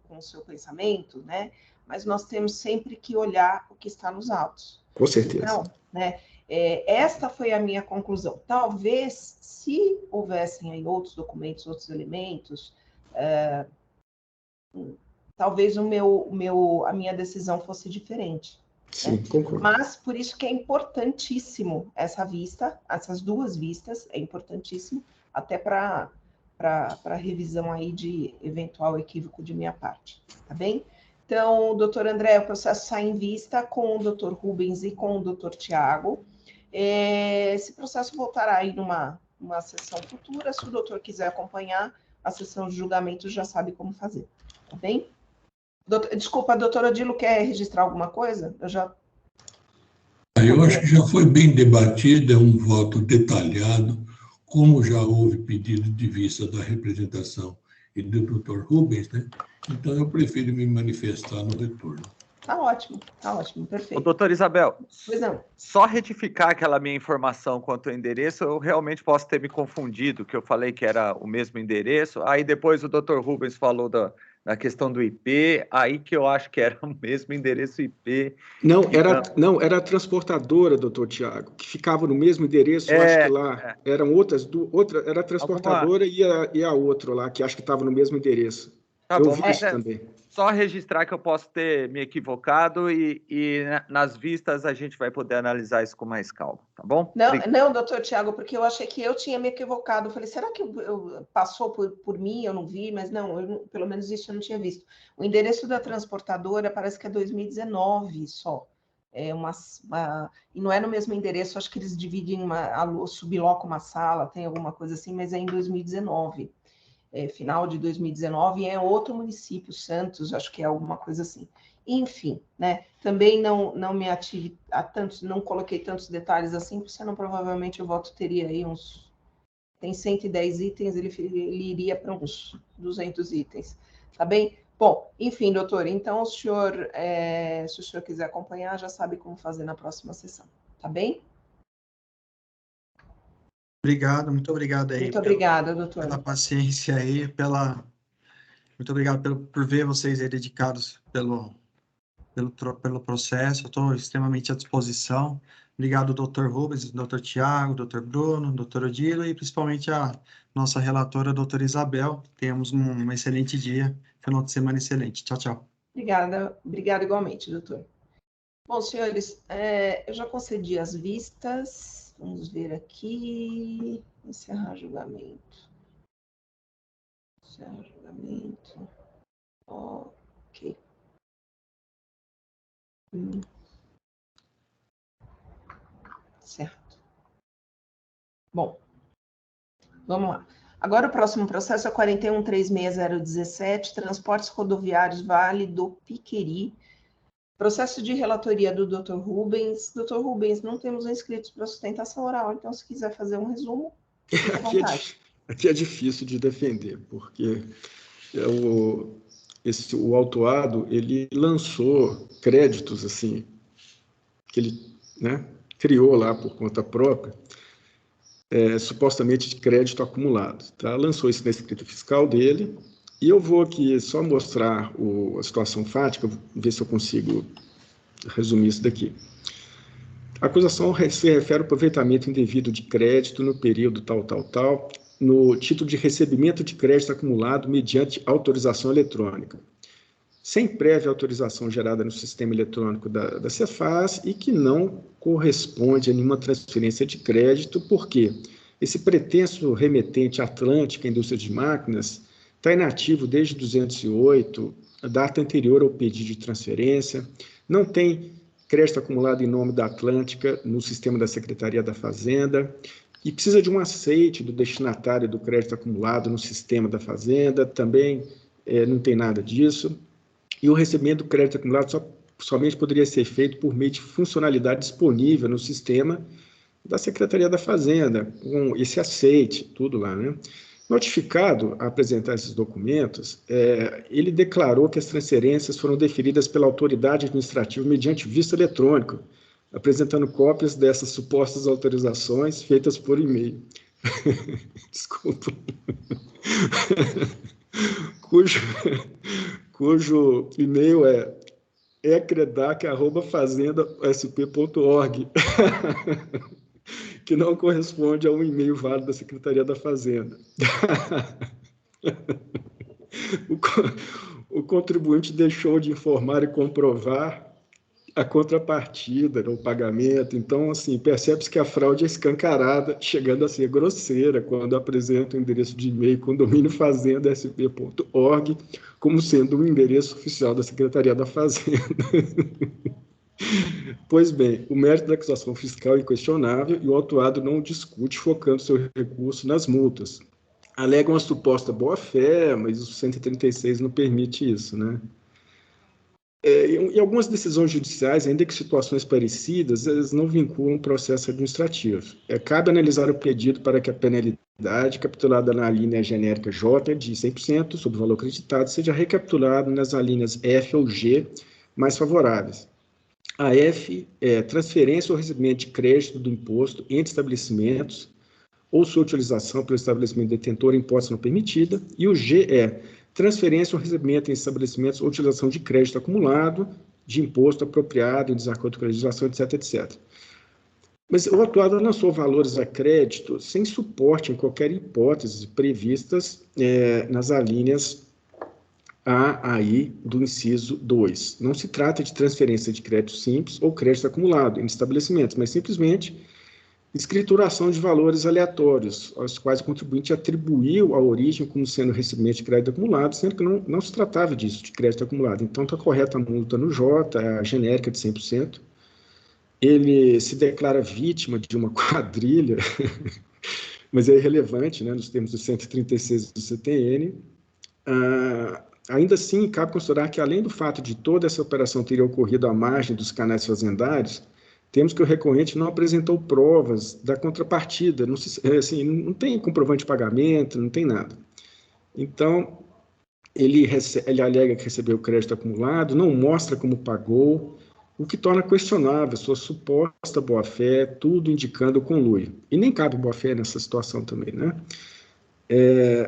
pensamento, né? Mas nós temos sempre que olhar o que está nos autos. Com certeza. Então, né, esta foi a minha conclusão. Talvez, se houvessem aí outros documentos, outros elementos, talvez a minha decisão fosse diferente. Sim, né? concordo. Mas, por isso que é importantíssimo essa vista, essas duas vistas, é importantíssimo, até para revisão aí de eventual equívoco de minha parte, tá bem? Então, doutor André, o processo sai em vista com o doutor Rubens e com o doutor Tiago. Esse processo voltará aí numa sessão futura. Se o doutor quiser acompanhar, a sessão de julgamento já sabe como fazer. Tá bem? Desculpa, a doutora Odilo quer registrar alguma coisa? Eu acho que já foi bem debatido, é um voto detalhado, como já houve pedido de vista da representação e do doutor Rubens, né? Então, eu prefiro me manifestar no retorno. Tá ótimo, perfeito. Ô, doutora Isabel, pois não. Só retificar aquela minha informação quanto ao endereço, eu realmente posso ter me confundido, que eu falei que era o mesmo endereço, aí depois o doutor Rubens falou da questão do IP, aí que eu acho que era o mesmo endereço IP. Era a transportadora, doutor Tiago, que ficava no mesmo endereço, eu acho que lá eram era a transportadora e a outra lá, que acho que estava no mesmo endereço. Tá eu bom, vi isso também. Só registrar que eu posso ter me equivocado e nas vistas a gente vai poder analisar isso com mais calma, tá bom? Não, doutor Tiago, porque eu achei que eu tinha me equivocado. Eu falei, será que passou por mim? Eu não vi, mas não, pelo menos isso eu não tinha visto. O endereço da transportadora parece que é 2019 só. E não é no mesmo endereço, acho que eles dividem sublocam uma sala, tem alguma coisa assim, mas é em 2019. Final de 2019, é outro município, Santos, acho que é alguma coisa assim. Enfim, né? Também não me ative a tantos, não coloquei tantos detalhes assim, porque senão provavelmente o voto teria aí tem 110 itens, ele iria para uns 200 itens, tá bem? Bom, enfim, doutor, então se o senhor quiser acompanhar, já sabe como fazer na próxima sessão, tá bem? Obrigado, muito obrigado aí. Muito obrigada, doutor. Pela paciência aí, muito obrigado por ver vocês aí dedicados pelo processo. Eu estou extremamente à disposição. Obrigado, doutor Rubens, doutor Tiago, doutor Bruno, doutor Odilo e principalmente a nossa relatora, doutora Isabel. Tenhamos um excelente dia, final de semana excelente. Tchau, tchau. Obrigada igualmente, doutor. Bom, senhores, eu já concedi as vistas. Vamos ver aqui. Encerrar julgamento. Encerrar julgamento. Ok. Certo. Bom, vamos lá. Agora o próximo processo é 41.36017, Transportes Rodoviários Vale do Piqueri. Processo de relatoria do Dr. Rubens. Dr. Rubens, não temos inscritos para sustentação oral, então se quiser fazer um resumo, fique à vontade. Aqui é difícil de defender, porque o autuado, ele lançou créditos, assim, que ele, né, criou lá por conta própria, supostamente de crédito acumulado. Tá? Lançou isso na escrita fiscal dele, e eu vou aqui só mostrar a situação fática, ver se eu consigo resumir isso daqui. A acusação se refere ao aproveitamento indevido de crédito no período tal, no título de recebimento de crédito acumulado mediante autorização eletrônica. sem prévia autorização gerada no sistema eletrônico da Cefaz e que não corresponde a nenhuma transferência de crédito, porque esse pretenso remetente Atlântica Indústria de Máquinas está inativo desde 208, a data anterior ao pedido de transferência, não tem crédito acumulado em nome da Atlântica no sistema da Secretaria da Fazenda, e precisa de um aceite do destinatário do crédito acumulado no sistema da Fazenda, também não tem nada disso, e o recebimento do crédito acumulado somente poderia ser feito por meio de funcionalidade disponível no sistema da Secretaria da Fazenda, com esse aceite, tudo lá, né? Notificado a apresentar esses documentos, ele declarou que as transferências foram deferidas pela autoridade administrativa mediante visto eletrônico, apresentando cópias dessas supostas autorizações feitas por e-mail. Desculpa. Cujo e-mail é ecredac@fazendasp.org, que não corresponde a um e-mail válido da Secretaria da Fazenda. O contribuinte deixou de informar e comprovar a contrapartida no pagamento. Então, assim, percebe-se que a fraude é escancarada, chegando a ser grosseira, quando apresenta o endereço de e-mail condominiofazendasp.org como sendo um endereço oficial da Secretaria da Fazenda. Pois bem, o mérito da acusação fiscal é inquestionável e o autuado não discute, focando seu recurso nas multas. Alegam a suposta boa-fé, mas o 136 não permite isso, né? Em algumas decisões judiciais, ainda que situações parecidas, elas não vinculam o processo administrativo. Cabe analisar o pedido para que a penalidade, capitulada na alínea genérica J de 100% sobre o valor acreditado, seja recapitulada nas alíneas F ou G mais favoráveis. A F é transferência ou recebimento de crédito do imposto entre estabelecimentos ou sua utilização pelo estabelecimento detentor em hipótese não permitida, e o G é transferência ou recebimento em estabelecimentos ou utilização de crédito acumulado, de imposto apropriado em desacordo com a legislação, etc., etc. Mas o autuado lançou valores a crédito sem suporte em qualquer hipótese previstas nas alíneas A, I do inciso 2. Não se trata de transferência de crédito simples ou crédito acumulado em estabelecimentos, mas simplesmente escrituração de valores aleatórios, aos quais o contribuinte atribuiu a origem como sendo recebimento de crédito acumulado, sendo que não se tratava disso, de crédito acumulado. Então, está correta a multa no J, a genérica de 100%. Ele se declara vítima de uma quadrilha, mas é irrelevante, né, nos termos do 136 do CTN. Ainda assim, cabe considerar que, além do fato de toda essa operação ter ocorrido à margem dos canais fazendários, temos que o recorrente não apresentou provas da contrapartida, não tem comprovante de pagamento, não tem nada. Então, ele alega que recebeu crédito acumulado, não mostra como pagou, o que torna questionável sua suposta boa-fé, tudo indicando conluio. E nem cabe boa-fé nessa situação também, né?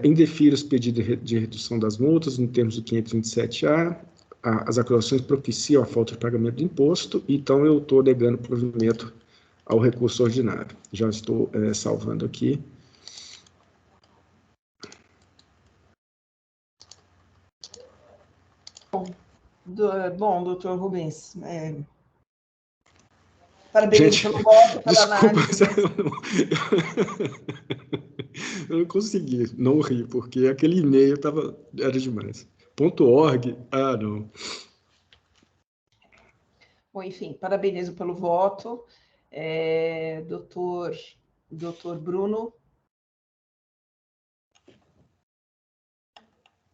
Indefere os pedidos de redução das multas, no termos do 527-A, as acusações propiciam a falta de pagamento do imposto, então eu estou negando provimento ao recurso ordinário. Já estou salvando aqui. Bom, doutor Rubens, parabéns pelo voto, pela análise. Eu não consegui não rir, porque aquele e-mail era demais. .org, não. Bom, enfim, parabenizo pelo voto. Doutor Bruno.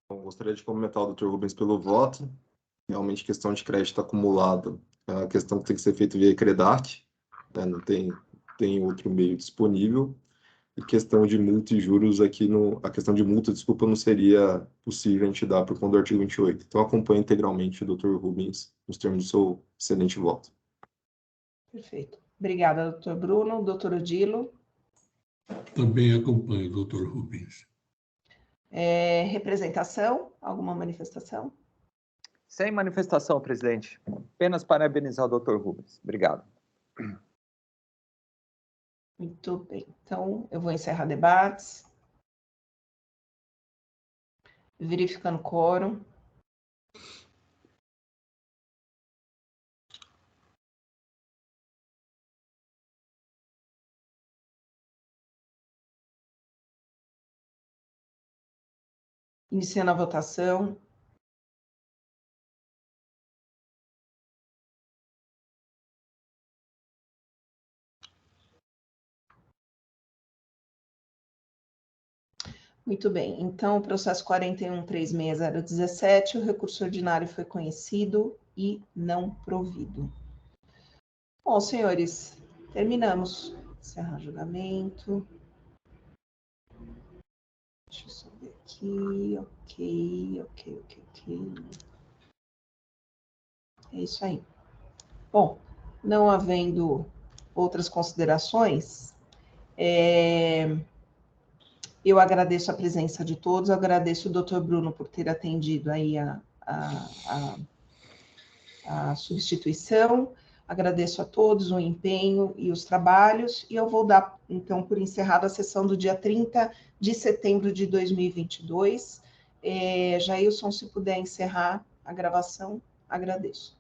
Eu gostaria de comentar o doutor Rubens pelo voto. Realmente, questão de crédito acumulado, é uma questão que tem que ser feita via CREDAC, né? Não tem outro meio disponível. E questão de multa e juros aqui, a questão de multa, desculpa, não seria possível a gente dar por conta do artigo 28. Então, acompanho integralmente o doutor Rubens nos termos do seu excelente voto. Perfeito. Obrigada, doutor Bruno. Doutor Odilo. Também acompanho o doutor Rubens. Representação? Alguma manifestação? Sem manifestação, presidente. Apenas parabenizar o doutor Rubens. Obrigado. Muito bem. Então, eu vou encerrar debates. Verificando o quórum. Iniciando a votação. Muito bem, então o processo 41.36017, o recurso ordinário foi conhecido e não provido. Bom, senhores, terminamos. Encerrar julgamento. Deixa eu só ver aqui. Ok. É isso aí. Bom, não havendo outras considerações, eu agradeço a presença de todos, eu agradeço o Dr. Bruno por ter atendido aí a substituição, agradeço a todos o empenho e os trabalhos, e eu vou dar, então, por encerrada a sessão do dia 30 de setembro de 2022. Jailson, se puder encerrar a gravação, agradeço.